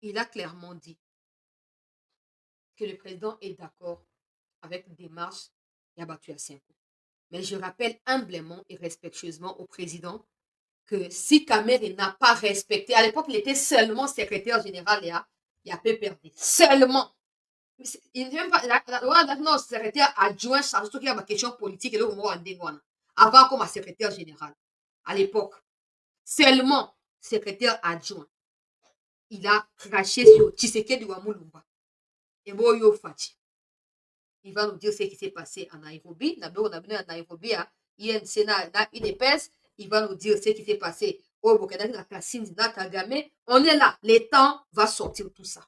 Il a clairement dit que le président est d'accord avec une démarche Yabatou Yasenko. Mais je rappelle humblement et respectueusement au président que si Kamere n'a pas respecté, à l'époque, il était seulement secrétaire général et il a PPRD. Seulement. Il n'est même pas, non, secrétaire adjoint chargé de la question politique et le avant comme secrétaire général. À l'époque, seulement secrétaire adjoint. Il a craché sur Tshisekedi Wamulumba. Et Boyo Fati. Il va nous dire ce qui s'est passé à Nairobi. D'abord, on a venu à Nairobi, INC na UDPS. Il va nous dire ce qui s'est passé au Burkina, na Kassine, na Kagame. On est là. Le temps va sortir tout ça.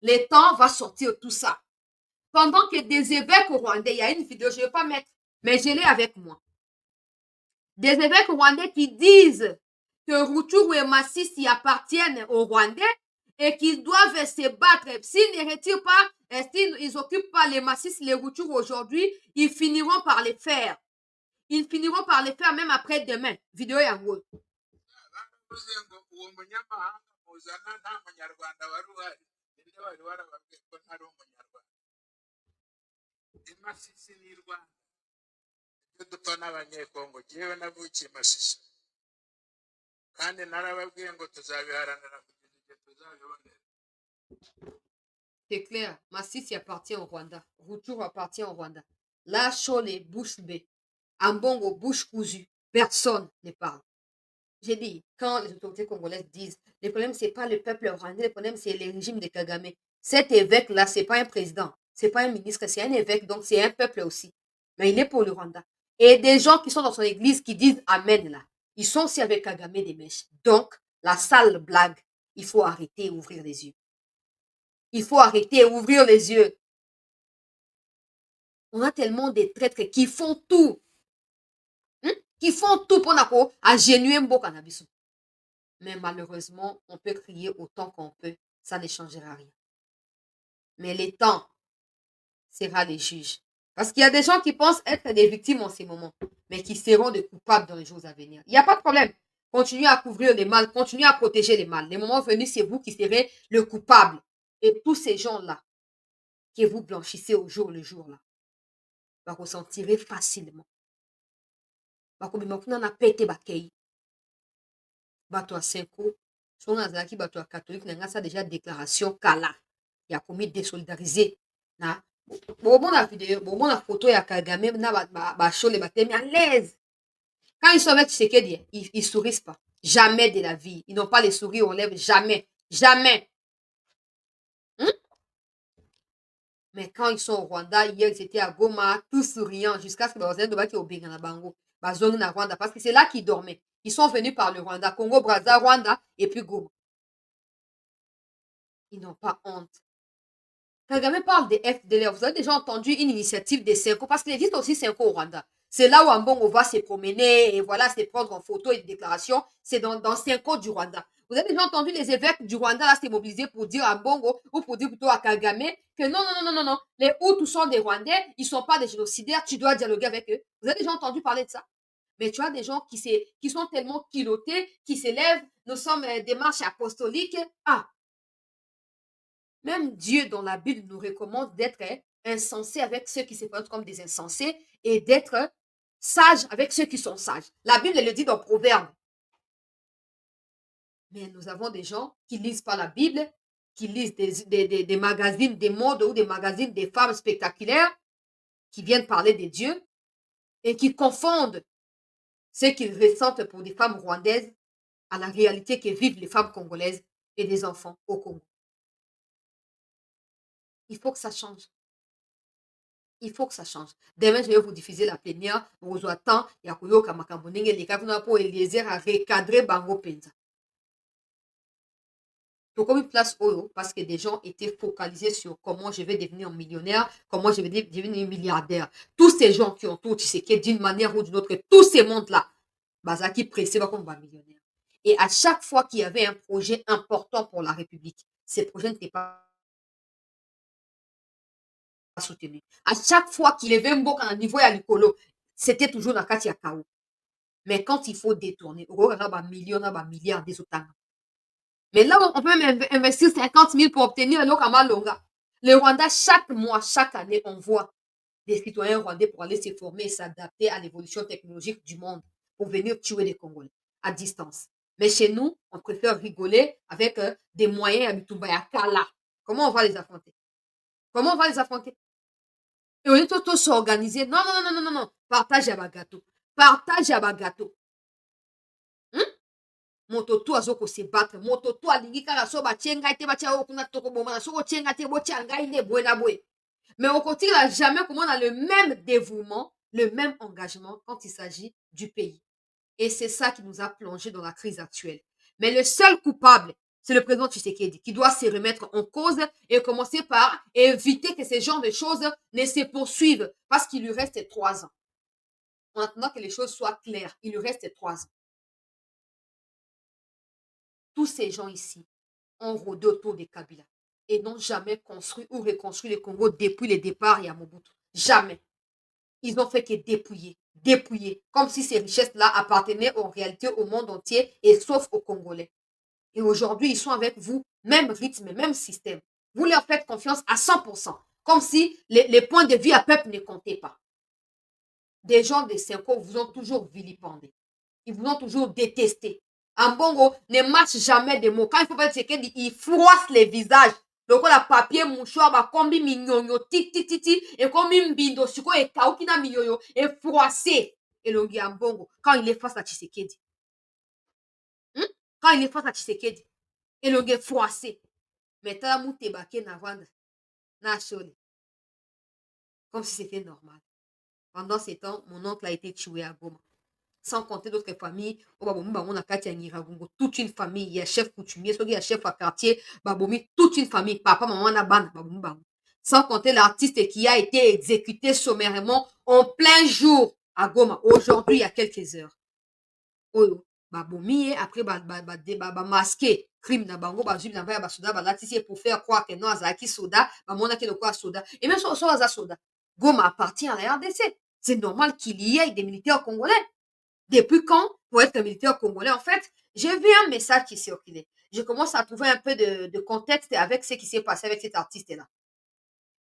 Le temps va sortir tout ça. Pendant que des évêques rwandais, il y a une vidéo, je ne vais pas mettre, mais je l'ai avec moi. Des évêques rwandais qui disent que Rutshuru et Masisi appartiennent aux Rwandais et qu'ils doivent se battre. S'ils ne retirent pas, s'ils n'occupent pas les Masisi, les Rutshuru aujourd'hui, ils finiront par les faire. Ils finiront par les faire même après demain. Vidéo est en gros. dupfa n'abanyekongo jewe navukiye Masisi kandi narababwiye ngo tuzabiharanira kugeza igihe tuzabibonera. C'est clair, Masisi appartient au Rwanda, Rutshuru appartient au Rwanda. Là, Chole, bouche bée, Ambongo, bouche cousue, personne ne parle. J'ai dit, quand les autorités congolaises disent, le problème, c'est pas le peuple rwandais, le problème, c'est le régime de Kagame. Cet évêque-là, c'est pas un président, c'est pas un ministre, c'est un évêque, donc c'est un peuple aussi. Mais il est pour le Rwanda. Et des gens qui sont dans son église qui disent Amen là, ils sont aussi avec Kagame des mèches. Donc, la sale blague, il faut arrêter et ouvrir les yeux. Il faut arrêter et ouvrir les yeux. On a tellement de traîtres qui font tout. Qui font tout pour agénuer un beau cannabis. Mais malheureusement, on peut crier autant qu'on peut, ça ne changera rien. Mais le temps sera les juges. Parce qu'il y a des gens qui pensent être des victimes en ces moments, mais qui seront des coupables dans les jours à venir. Il n'y a pas de problème. Continuez à couvrir les mâles, continuez à protéger les mâles. Les moments venus, c'est vous qui serez le coupable. Et tous ces gens-là, que vous blanchissez au jour le jour, là, va ressentir facilement. Bakobima na pete bakei. Bato a Senko, son azaki bato a catholique, n'a ça déjà déclaration kala. Il a commis désolidariser. Na, bon la vidéo, bon la photo ya Kagame, na ba show les batemi à l'aise. Quand ils sont avec Tshisekedi, ils sourient pas. Jamais de la vie. Ils n'ont pas les sourires aux lèvres, jamais. Jamais. Mais quand ils sont au Rwanda, hier, ils étaient à Goma, tous souriants, jusqu'à ce que Bazaine de Baki au Bengana Bango, Bazone na Rwanda, parce que c'est là qu'ils dormaient. Ils sont venus par le Rwanda, Congo, Brazza, Rwanda, et puis Goma. Ils n'ont pas honte. Kagame parle des FDLR. Vous avez déjà entendu une initiative des Senko, parce qu'il existe aussi Senko au Rwanda. C'est là où Ambongo va se promener, et voilà, se prendre en photo et des déclarations. C'est dans Senko du Rwanda. Vous avez déjà entendu les évêques du Rwanda là se mobiliser pour dire à Mbongo ou pour dire plutôt à Kagame que non. Les Hutus sont des Rwandais, ils ne sont pas des génocidaires, tu dois dialoguer avec eux. Vous avez déjà entendu parler de ça? Mais tu as des gens qui sont tellement culottés, qui s'élèvent, nous sommes des marches apostoliques. Ah! Même Dieu dans la Bible nous recommande d'être insensés avec ceux qui se présentent comme des insensés et d'être sages avec ceux qui sont sages. La Bible le dit dans Proverbes. Mais nous avons des gens qui ne lisent pas la Bible, qui lisent des magazines des modes ou des magazines des femmes spectaculaires, qui viennent parler de Dieu. et qui confondent ce qu'ils ressentent pour des femmes rwandaises à la réalité que vivent les femmes congolaises et des enfants au Congo. Il faut que ça change. Il faut que ça change. Demain, je vais vous diffuser la plénière. Vous attend, il y a Koyoka Makambonenge, les gars, pour Eliezer à recadrer Bango Penza. Donc, comme une place Oyo, parce que des gens étaient focalisés sur comment je vais devenir millionnaire, comment je vais devenir milliardaire. Tous ces gens qui ont tout, tu sais, d'une manière ou d'une autre, tous ces mondes-là, Bazaki pressé comme un millionnaire. Et à chaque fois qu'il y avait un projet important pour la République, ces projets n'étaient pas soutenus. À chaque fois qu'il y avait un beau à niveau à l'écolo, c'était toujours dans le cas de Kao. Mais quand il faut détourner, on va avoir millions, un milliard des autres. Mais là, on peut même investir 50 000 pour obtenir le Kamalonga. Le Rwanda, chaque mois, chaque année, on voit des citoyens rwandais pour aller se former et s'adapter à l'évolution technologique du monde pour venir tuer des Congolais à distance. Mais chez nous, on préfère rigoler avec des moyens à Bitumbayakala. Comment on va les affronter? Comment on va les affronter? Et on est tous s'organiser. Non, non, non, non, non, non. Partage à gâteau. Partage à gâteau. Moto tu azoko se battre. Moto tu alingi kaka so ba tienga te ba tia okuna toko bomana. So tienga te bo tianga ine buena boue. Mais on continue à jamais comment on a le même dévouement, le même engagement quand il s'agit du pays. Et c'est ça qui nous a plongé dans la crise actuelle. Mais le seul coupable, c'est le président Tshisekedi qui doit se remettre en cause et commencer par éviter que ces genres de choses ne se poursuivent parce qu'il lui reste 3 ans. Maintenant que les choses soient claires, il lui reste 3 ans. Tous ces gens ici ont rôdé autour des Kabila et n'ont jamais construit ou reconstruit le Congo depuis le départ à Mobutu. Jamais. Ils ont fait que dépouiller, comme si ces richesses-là appartenaient en réalité au monde entier et sauf aux Congolais. Et aujourd'hui, ils sont avec vous, même rythme, même système. Vous leur faites confiance à 100%, comme si les points de vue à peuple ne comptaient pas. Des gens de Senko vous ont toujours vilipendé. Ils vous ont toujours détesté. En Bongo, ne marche jamais des mots. Quand il faut faire ce qu'il il froisse les visages. Donc, la papier, mouchoir, bah, combi mignonyo, titi, et comme une bindo, suko, et kaokina mignonyo, et froissé. Et le gars en Bongo, quand il est face à Tshisekedi. Quand il est face à Tshisekedi. Et le gars froissé. Mais t'as mouté baké na vendre. Na chole. Comme si c'était normal. Pendant ces temps, mon oncle a été tué à Goma. Sans compter d'autres familles. Toute une famille. Il y a chef coutumier, il y a chef à quartier. Toute une famille. Papa, maman, sans compter l'artiste qui a été exécuté sommairement en plein jour à Goma. Aujourd'hui, il y a quelques heures. Après, masqué. Crime na bango, pour faire croire que non, Azaki soda, soda. Et même sur soda. Goma appartient à la RDC. C'est normal qu'il y ait des militaires congolais. Depuis quand, pour être militaire congolais, en fait, j'ai vu un message qui circulait. Je commence à trouver un peu de contexte avec ce qui s'est passé avec cet artiste-là.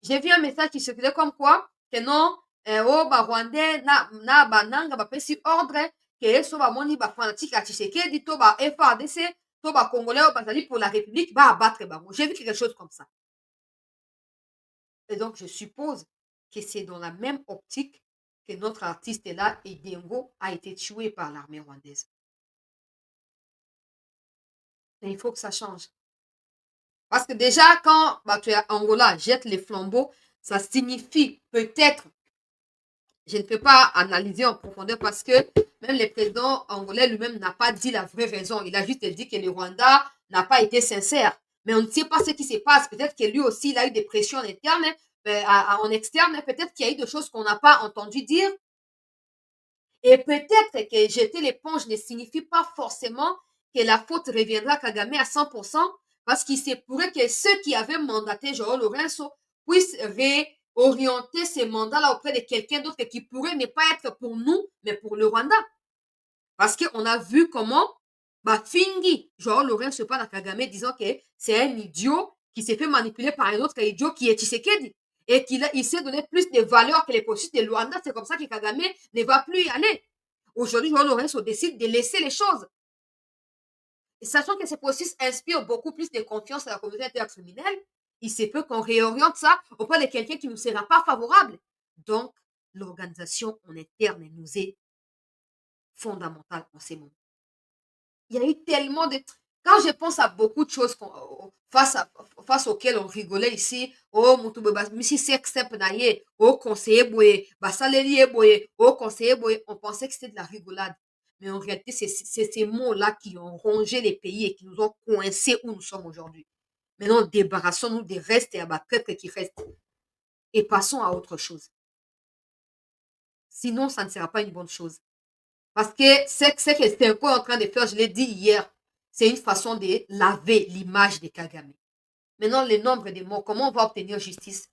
J'ai vu un message qui circulait comme quoi, que non, Rwandais, nanga, pesi ordre, que so moni fanatique à Tshisekedi, to FARDC, to Congolais, pour la République, abattre bango. J'ai vu quelque chose comme ça. Et donc, je suppose que c'est dans la même optique que notre artiste est là et Dengo a été tué par l'armée rwandaise. Mais il faut que ça change. Parce que déjà, quand Angola jette les flambeaux, ça signifie peut-être, je ne peux pas analyser en profondeur parce que même le président angolais lui-même n'a pas dit la vraie raison. Il a juste dit que le Rwanda n'a pas été sincère. Mais on ne sait pas ce qui se passe. Peut-être que lui aussi, il a eu des pressions internes, en externe. Peut-être qu'il y a eu des choses qu'on n'a pas entendu dire. Et peut-être que jeter l'éponge ne signifie pas forcément que la faute reviendra à Kagame à 100%, parce qu'il se pourrait que ceux qui avaient mandaté Joao Lourenço puissent réorienter ces mandats-là auprès de quelqu'un d'autre qui pourrait ne pas être pour nous, mais pour le Rwanda. Parce qu'on a vu comment Fingi, Joao Lourenço parle à Kagame disant que c'est un idiot qui s'est fait manipuler par un autre idiot qui est Tshisekedi. Et qu'il s'est donné plus de valeur que les processus de Luanda. C'est comme ça que Kagame ne va plus y aller. Aujourd'hui, Joao Lourenço décide de laisser les choses. Et sachant que ces processus inspirent beaucoup plus de confiance à la communauté intercriminelle, il se peut qu'on réoriente ça auprès de quelqu'un qui ne nous sera pas favorable. Donc, l'organisation en interne nous est fondamentale en ces moments. Il y a eu tellement de... Quand je pense à beaucoup de choses face auxquelles on rigolait ici, oh, Missy Sextep Naye, oh, conseiller Boye, Bassalélie Boye, oh, conseiller Boye, on pensait que c'était de la rigolade. Mais en réalité, c'est ces mots-là qui ont rongé les pays et qui nous ont coincés où nous sommes aujourd'hui. Maintenant, débarrassons-nous des restes et abattraits qui restent et passons à autre chose. Sinon, ça ne sera pas une bonne chose. Parce que c'est que Stenko est en train de faire, je l'ai dit hier, c'est une façon de laver l'image de Kagame. Maintenant, le nombre de morts, comment on va obtenir justice?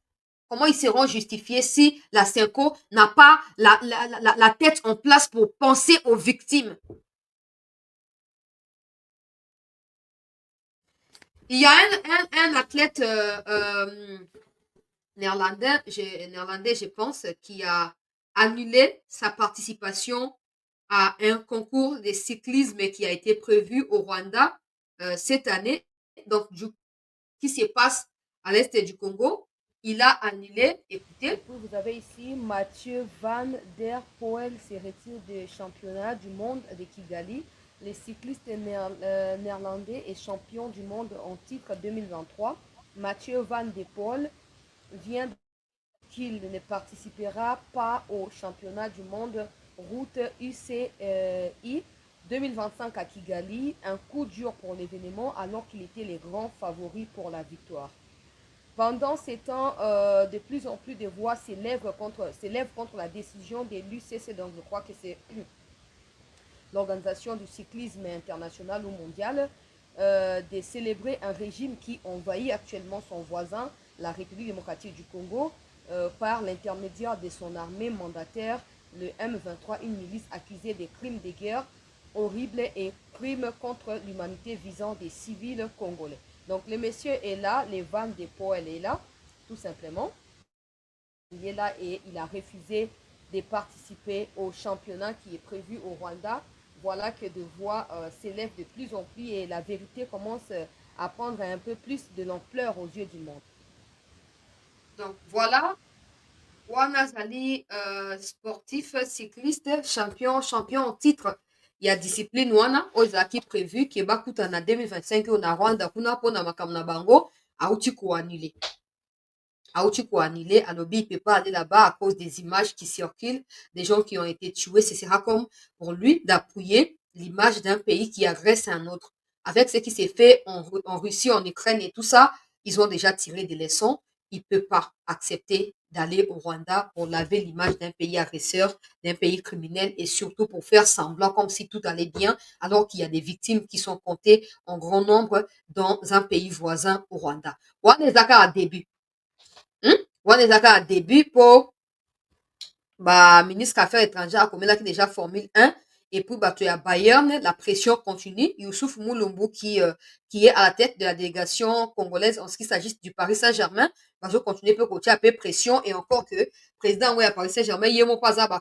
Comment ils seront justifiés si la Stenko n'a pas la tête en place pour penser aux victimes? Il y a un athlète néerlandais, je pense, qui a annulé sa participation à un concours de cyclisme qui a été prévu au Rwanda cette année, donc qui se passe à l'est du Congo. Il a annulé, écoutez. Et puis vous avez ici Mathieu Van Der Poel se retire du championnat du monde de Kigali. Le cycliste néerlandais est champion du monde en titre 2023. Mathieu Van Der Poel vient qu'il ne participera pas au championnat du monde route UCI 2025 à Kigali, un coup dur pour l'événement alors qu'il était les grands favoris pour la victoire. Pendant ces temps, de plus en plus de voix s'élèvent contre la décision de l'UCC, donc je crois que c'est l'organisation du cyclisme international ou mondial, de célébrer un régime qui envahit actuellement son voisin, la République démocratique du Congo, par l'intermédiaire de son armée mandataire, le M23, une milice accusée de crimes de guerre horribles et crimes contre l'humanité visant des civils congolais. Donc le monsieur est là, le Van Der Poel est là, tout simplement. Il est là et il a refusé de participer au championnat qui est prévu au Rwanda. Voilà que de voix s'élèvent de plus en plus et la vérité commence à prendre un peu plus de l'ampleur aux yeux du monde. Donc voilà, Wanazali sportif, cycliste, champion en titre. Il y a discipline wana ozaki prévu qui bakuta na 2025 na Rwanda kuna pona makamna bango auti ko annuler. Alobi, il peut pas aller là-bas à cause des images qui circulent, des gens qui ont été tués. Ce sera comme pour lui d'appuyer l'image d'un pays qui agresse un autre. Avec ce qui s'est fait en Russie, en Ukraine et tout ça, ils ont déjà tiré des leçons. Il peut pas accepter d'aller au Rwanda pour laver l'image d'un pays agresseur, d'un pays criminel et surtout pour faire semblant comme si tout allait bien alors qu'il y a des victimes qui sont comptées en grand nombre dans un pays voisin au Rwanda. Wanezaka à début. Wanezaka à début pour ministre affaires étrangères qui déjà Formule 1 et puis tu as Bayern, la pression continue. Youssouf Moulumbu qui est à la tête de la délégation congolaise en ce qui s'agit du Paris Saint-Germain, va continuer peut continuer à peu pression et encore que président à Paris Saint-Germain, il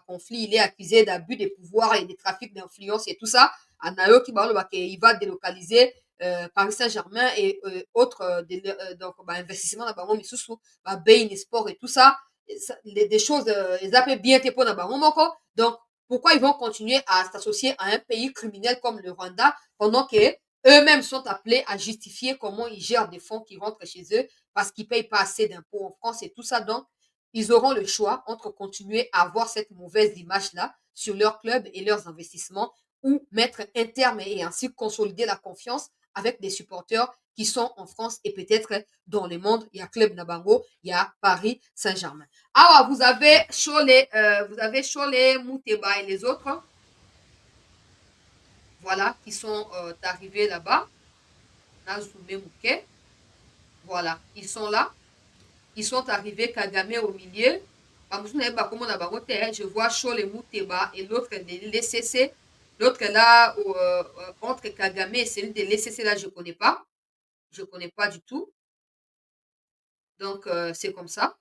conflit, il est accusé d'abus de pouvoir et de trafic d'influence et tout ça. Anayo qui il va délocaliser Paris Saint-Germain et autres donc investissement dans Bango Misusu, Bein Sport et tout ça, des choses ils appellent bien pour dans Bango Moko. Donc pourquoi ils vont continuer à s'associer à un pays criminel comme le Rwanda pendant que eux-mêmes sont appelés à justifier comment ils gèrent des fonds qui rentrent chez eux parce qu'ils payent pas assez d'impôts en France et tout ça. Donc ils auront le choix entre continuer à avoir cette mauvaise image-là sur leur club et leurs investissements ou mettre un terme et ainsi consolider la confiance avec des supporters qui sont en France et peut-être dans le monde. Il y a Club Nabango, il y a Paris Saint-Germain. Ah, vous avez Cholet, Mouteba et les autres. Voilà, qui sont arrivés là-bas. Nazoumé Mouké. Voilà, ils sont là. Ils sont arrivés, Kagame au milieu. Je vois Cholet Mouteba et l'autre de l'ECC. L'autre là, entre Kagame et celui de l'ECC, là, je ne connais pas. Je ne connais pas du tout. Donc, c'est comme ça.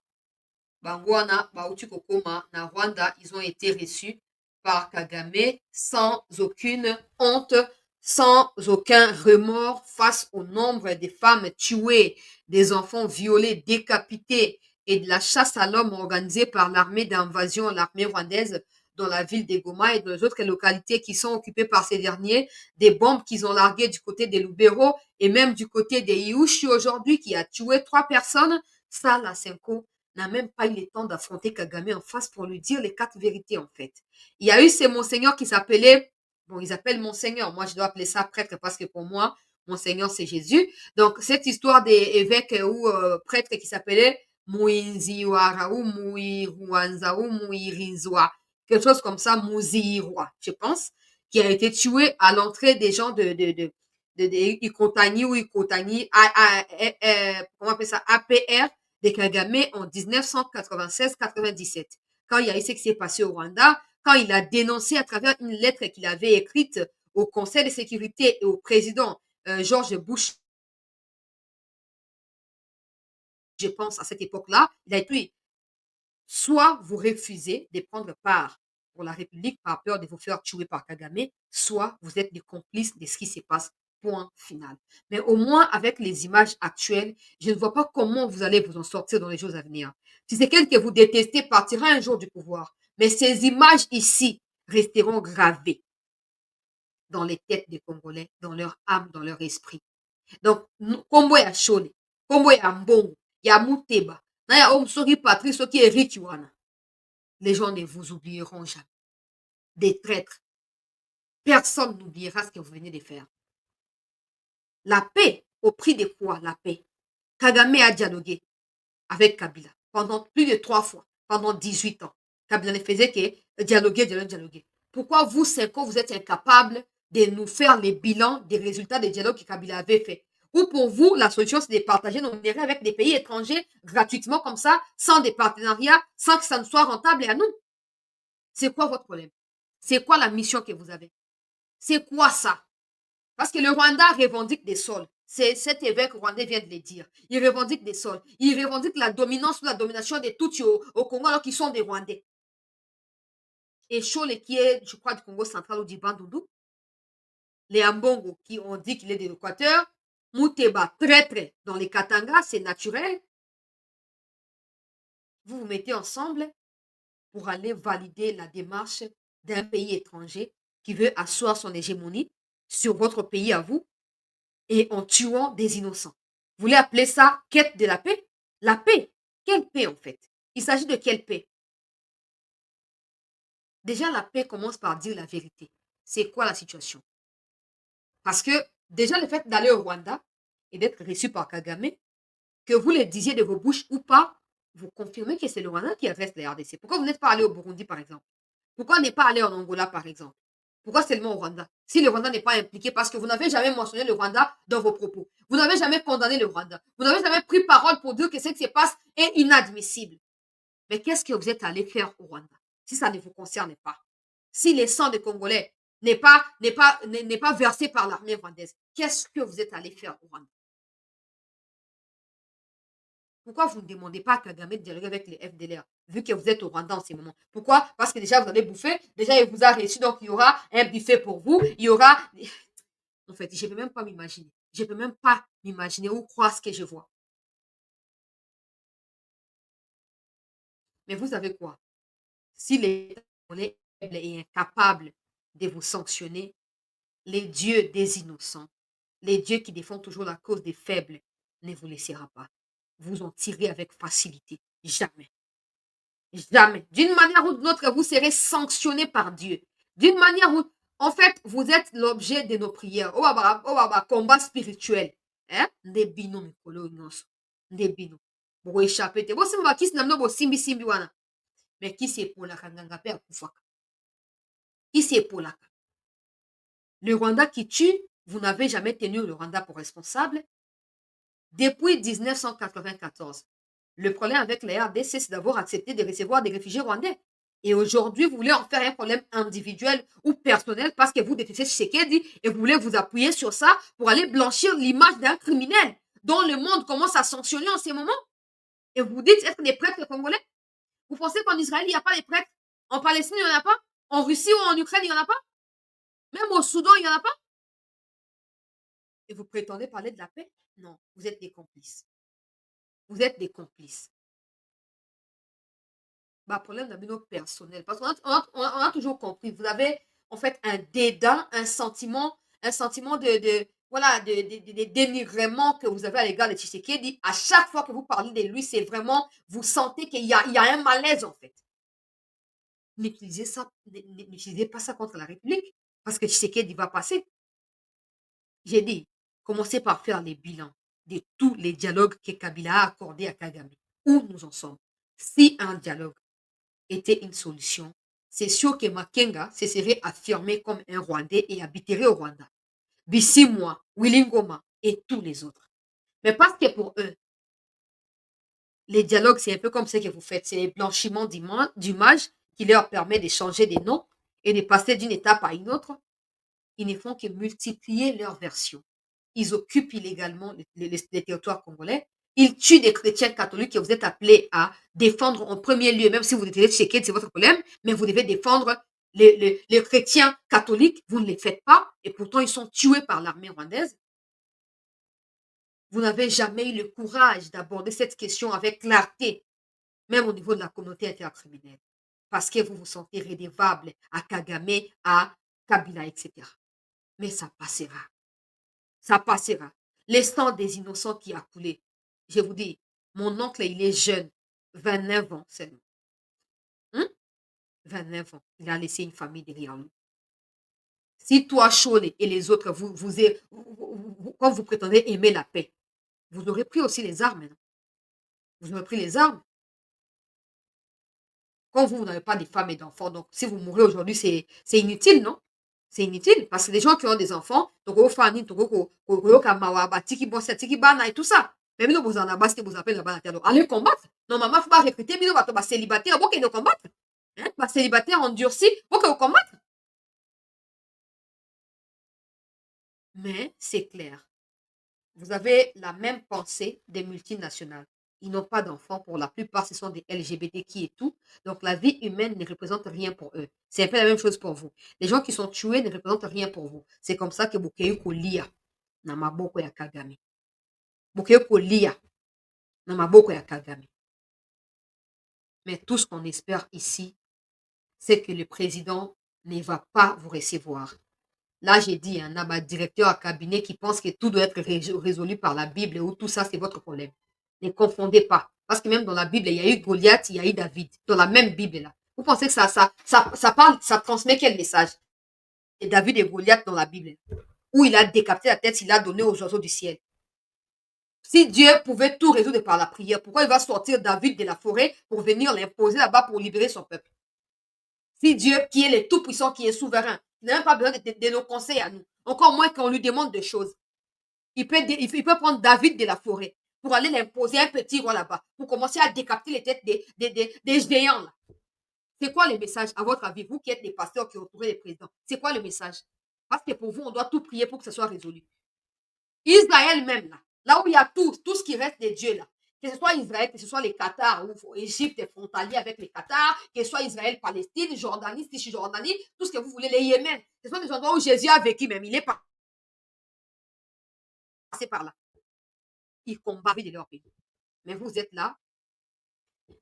Bangwana, Bauti Kokoma, na Rwanda, ils ont été reçus par Kagame sans aucune honte, sans aucun remords face au nombre de femmes tuées, des enfants violés, décapités, et de la chasse à l'homme organisée par l'armée d'invasion, l'armée rwandaise, dans la ville de Goma et dans les autres localités qui sont occupées par ces derniers, des bombes qu'ils ont larguées du côté des Lubero et même du côté des Iushi aujourd'hui, qui a tué 3 personnes. Ça, la Senko n'a même pas eu le temps d'affronter Kagame en face pour lui dire les 4 vérités, en fait. Il y a eu ces monseigneurs qui s'appelaient, bon, ils appellent monseigneur, moi je dois appeler ça prêtre parce que pour moi, monseigneur c'est Jésus. Donc, cette histoire des évêques ou prêtres qui s'appelaient Muinziwara ou Muiruanza ou Muirinzwa, quelque chose comme ça, Muzirwa, je pense, qui a été tué à l'entrée des gens de Ikotani ou Ikotani, comment on appelle ça, APR de Kagame en 1996-97. Quand il y a eu ce qui s'est passé au Rwanda, quand il a dénoncé à travers une lettre qu'il avait écrite au Conseil de sécurité et au président George Bush, je pense, à cette époque-là, il a écrit soit vous refusez de prendre part pour la République par peur de vous faire tuer par Kagame, soit vous êtes des complices de ce qui se passe. Point final. Mais au moins, avec les images actuelles, je ne vois pas comment vous allez vous en sortir dans les jours à venir. Si c'est quelqu'un que vous détestez partira un jour du pouvoir. Mais ces images ici resteront gravées dans les têtes des Congolais, dans leur âme, dans leur esprit. Donc, Kombo ya Shone, Kombo ya Mbongo, ya Muteba, na ya Omsori Patrice, qui est Eric Wana. Les gens ne vous oublieront jamais. Des traîtres. Personne n'oubliera ce que vous venez de faire. La paix, au prix de quoi la paix? Kagame a dialogué avec Kabila pendant plus de 3 fois, pendant 18 ans. Kabila ne faisait que dialoguer. Pourquoi vous, Senko, vous êtes incapables de nous faire les bilans des résultats des dialogues que Kabila avait fait? Ou pour vous, la solution, c'est de partager nos intérêts avec des pays étrangers gratuitement comme ça, sans des partenariats, sans que ça ne soit rentable à nous? C'est quoi votre problème? C'est quoi la mission que vous avez? C'est quoi ça? Parce que le Rwanda revendique des sols. Cet évêque rwandais vient de le dire. Il revendique des sols. Il revendique la dominance ou la domination des Tutsis au Congo alors qu'ils sont des Rwandais. Et Chole qui est, je crois, du Congo central ou du Bandundu. Les Ambongo qui ont dit qu'il est de l'Équateur. Mouteba, traître dans les Katanga, c'est naturel. Vous vous mettez ensemble pour aller valider la démarche d'un pays étranger qui veut asseoir son hégémonie sur votre pays à vous et en tuant des innocents. Vous voulez appeler ça quête de la paix? La paix? Quelle paix en fait? Il s'agit de quelle paix? Déjà, la paix commence par dire la vérité. C'est quoi la situation? Parce que déjà, le fait d'aller au Rwanda et d'être reçu par Kagame, que vous le disiez de vos bouches ou pas, vous confirmez que c'est le Rwanda qui adresse les RDC. Pourquoi vous n'êtes pas allé au Burundi, par exemple? Pourquoi n'est pas allé en Angola, par exemple? Pourquoi seulement au Rwanda? Si le Rwanda n'est pas impliqué, parce que vous n'avez jamais mentionné le Rwanda dans vos propos. Vous n'avez jamais condamné le Rwanda. Vous n'avez jamais pris parole pour dire que ce qui se passe est inadmissible. Mais qu'est-ce que vous êtes allé faire au Rwanda? Si ça ne vous concerne pas. Si le sang des Congolais n'est pas versé par l'armée rwandaise, qu'est-ce que vous êtes allé faire au Rwanda? Pourquoi vous ne demandez pas à Kagame de dialoguer avec les FDLR, vu que vous êtes au Rwanda en ce moment? Pourquoi? Parce que déjà, vous allez bouffer. Déjà, il vous a reçu, donc il y aura un buffet pour vous. Il y aura... En fait, je ne peux même pas m'imaginer. Je ne peux même pas m'imaginer ou croire ce que je vois. Mais vous savez quoi? Si l'État est faible et incapable de vous sanctionner, les dieux des innocents, les dieux qui défendent toujours la cause des faibles, ne vous laissera pas. Vous en tirez avec facilité. Jamais. Jamais. D'une manière ou d'une autre, vous serez sanctionné par Dieu. D'une manière ou... En fait, vous êtes l'objet de nos prières. Oh, combat spirituel. Hein? Ndebino mikolo nyonso. Ndebino. Pour échapper. Bo simba kisi namno bo simbi simbi wana. Mais qui c'est pour la kanganga pe akufaka? Qui c'est pour la... Le Rwanda qui tue, vous n'avez jamais tenu le Rwanda pour responsable. Depuis 1994, le problème avec les RDC, c'est d'avoir accepté de recevoir des réfugiés rwandais. Et aujourd'hui, vous voulez en faire un problème individuel ou personnel parce que vous détestez Tshisekedi et vous voulez vous appuyer sur ça pour aller blanchir l'image d'un criminel dont le monde commence à sanctionner en ce moment. Et vous dites être des prêtres congolais? Vous pensez qu'en Israël, il n'y a pas de prêtres? En Palestine, il n'y en a pas? En Russie ou en Ukraine, il n'y en a pas? Même au Soudan, il n'y en a pas? Et vous prétendez parler de la paix? Non, vous êtes des complices. Vous êtes des complices. Bah, problème d'abino personnel. Parce qu'on a toujours compris. Vous avez en fait un dédain, un sentiment voilà, de dénigrement que vous avez à l'égard de Tshisekedi. À chaque fois que vous parlez de lui, c'est vraiment, vous sentez il y a un malaise en fait. N'utilisez pas ça contre la République, parce que Tshisekedi va passer. J'ai dit, commencez par faire les bilans de tous les dialogues que Kabila a accordés à Kagame. Où nous en sommes? Si un dialogue était une solution, c'est sûr que Makenga se serait affirmé comme un Rwandais et habiterait au Rwanda. Bissimwa, Willingoma et tous les autres. Mais parce que pour eux, les dialogues, c'est un peu comme ce que vous faites. C'est le blanchiment d'image qui leur permet de changer des noms et de passer d'une étape à une autre. Ils ne font que multiplier leurs versions. Ils occupent illégalement les territoires congolais. Ils tuent des chrétiens catholiques que vous êtes appelés à défendre en premier lieu, même si vous êtes checké, c'est votre problème, mais vous devez défendre les chrétiens catholiques. Vous ne les faites pas, et pourtant ils sont tués par l'armée rwandaise. Vous n'avez jamais eu le courage d'aborder cette question avec clarté, même au niveau de la communauté intercriminelle, parce que vous vous sentez redevable à Kagame, à Kabila, etc. Mais ça passera. Ça passera. Le sang des innocents qui a coulé. Je vous dis, mon oncle, il est jeune, 29 ans seulement. 29 ans. Il a laissé une famille derrière lui. Si toi, Chole et les autres, quand vous prétendez aimer la paix, vous aurez pris aussi les armes. Non? Vous aurez pris les armes. Quand vous n'avez pas de femmes et d'enfants, donc si vous mourrez aujourd'hui, c'est inutile, non? C'est inutile parce que les gens qui ont des enfants, donc au fani, et tout ça. Mais nous, vous en avez que vous appelez là-bas. Donc, allez combattre. Normalement, il faut pas recruter, mais nous, va célibataire, pour qu'ils combattent. Hein? Célibataire endurci, pour qu'ils combattent. Mais c'est clair. Vous avez la même pensée des multinationales. Ils n'ont pas d'enfants. Pour la plupart, ce sont des LGBT qui et tout. Donc, la vie humaine ne représente rien pour eux. C'est un peu la même chose pour vous. Les gens qui sont tués ne représentent rien pour vous. C'est comme ça que Bukeyuko lia na maboko ya Kagame. Bukeyuko lia na maboko ya Kagame. Mais tout ce qu'on espère ici, c'est que le président ne va pas vous recevoir. Là, j'ai dit, un directeur à cabinet qui pense que tout doit être résolu par la Bible ou tout ça, c'est votre problème. Ne confondez pas. Parce que même dans la Bible, il y a eu Goliath, il y a eu David. Dans la même Bible, là. Vous pensez que ça parle, ça transmet quel message? Et David et Goliath dans la Bible. Où il a décapité la tête, il a donné aux oiseaux du ciel. Si Dieu pouvait tout résoudre par la prière, pourquoi il va sortir David de la forêt pour venir l'imposer là-bas pour libérer son peuple? Si Dieu, qui est le tout-puissant, qui est souverain, il n'a même pas besoin de nos conseils à nous. Encore moins qu'on lui demande des choses. Il peut prendre David de la forêt pour aller l'imposer un petit roi là-bas, pour commencer à décapiter les têtes des géants là. C'est quoi le message, à votre avis, vous qui êtes les pasteurs qui entourez les présidents? C'est quoi le message? Parce que pour vous, on doit tout prier pour que ce soit résolu. Israël même, là où il y a tout ce qui reste des dieux, là, que ce soit Israël, que ce soit les Qatar, ou Égypte est frontalier avec les Qatar, que ce soit Israël, Palestine, Jordanie, Cisjordanie, tout ce que vous voulez, les Yémen, ce sont des endroits où Jésus a vécu même, il est passé par là. Il combat de leur pays. Mais vous êtes là,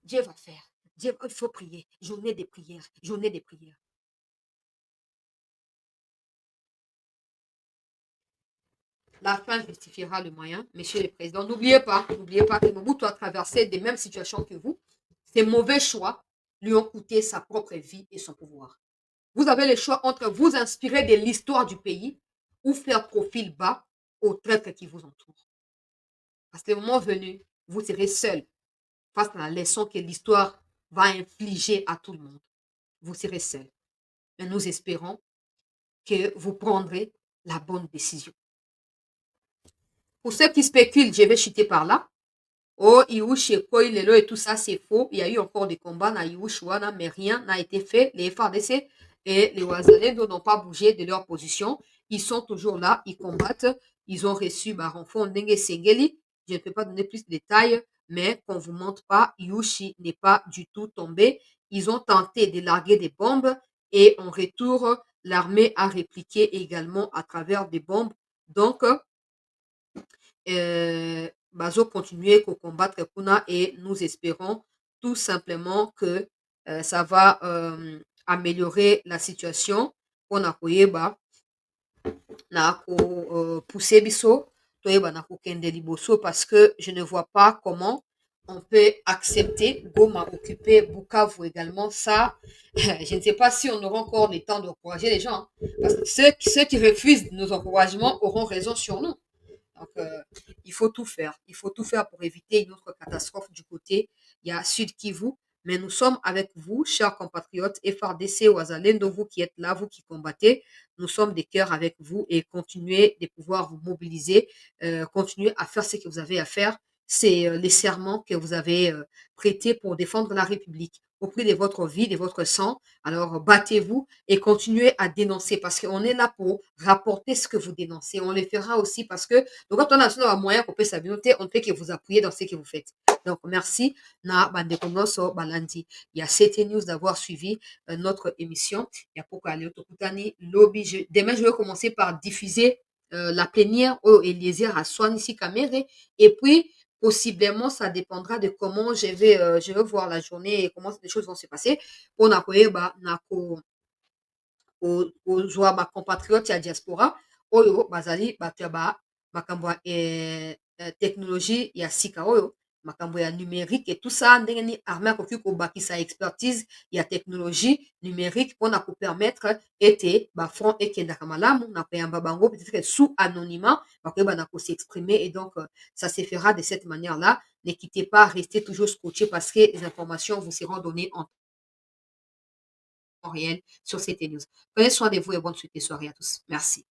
Dieu va faire. Dieu, il faut prier. Journée des prières, journée des prières. La fin justifiera le moyen, Monsieur le Président. N'oubliez pas que Mobutu a traversé des mêmes situations que vous. Ces mauvais choix lui ont coûté sa propre vie et son pouvoir. Vous avez le choix entre vous inspirer de l'histoire du pays ou faire profil bas aux traîtres qui vous entourent. Parce que le moment venu, vous serez seul face à la leçon que l'histoire va infliger à tout le monde. Vous serez seul. Mais nous espérons que vous prendrez la bonne décision. Pour ceux qui spéculent, je vais chuter par là. Oh, Iouch et Koilelo et tout ça, c'est faux. Il y a eu encore des combats dans Iouch, mais rien n'a été fait. Les FARDC et les Ouazalendo n'ont pas bougé de leur position. Ils sont toujours là, ils combattent. Ils ont reçu Baronfon Ndenge Sengeli. Je ne peux pas donner plus de détails, mais qu'on ne vous montre pas, Iouchi n'est pas du tout tombé. Ils ont tenté de larguer des bombes et en retour, l'armée a répliqué également à travers des bombes. Donc, Bazo continuer à combattre Kuna et nous espérons tout simplement que ça va améliorer la situation mpona koyeba na pousser biso toyeba na kokende liboso parce que je ne vois pas comment on peut accepter Goma occuper Bukavu également. Ça, je ne sais pas si on aura encore le temps d'encourager les gens. Parce que ceux qui refusent nos encouragements auront raison sur nous. Donc, il faut tout faire. Il faut tout faire pour éviter une autre catastrophe du côté. Il y a Sud Kivu, mais nous sommes avec vous, chers compatriotes, FRDC, Ouazalendo, vous qui êtes là, vous qui combattez. Nous sommes des cœurs avec vous et continuez de pouvoir vous mobiliser, continuez à faire ce que vous avez à faire. C'est les serments que vous avez prêtés pour défendre la République au prix de votre vie, de votre sang. Alors, battez-vous et continuez à dénoncer parce qu'on est là pour rapporter ce que vous dénoncez. On le fera aussi parce que donc, quand on a un moyen qu'on peut s'habiller, on ne peut que vous appuyer dans ce que vous faites. Donc, merci. Na bandeko nyonso balandi. Il y a CT News d'avoir suivi notre émission. Il y a pourquoi aller Tokutani lobby. Demain, je vais commencer par diffuser la plénière au Eliezer à Swanisi Kamere. Et puis, possiblement, ça dépendra de comment je vais voir la journée et comment les choses vont se passer. Pour na koyeba na ko kozwa bacompatriote ya diaspora oyo bazali bato ya makambo ya technologie ya sika oyo makambo ya numérique et tout ça ndenge nini armée akoki kobakisa expertise ya technologie numérique mpona kopermettre ete bafront ekendaka malamu na koyamba bango peut-être sous anonymat bakoyebana kosexprimer et donc ça se fera de cette manière là. Ne quittez pas, restez toujours scotché parce que les informations vous seront données en réel sur CT News. Prenez soin de vous et bonne suite de soirée à tous. Merci.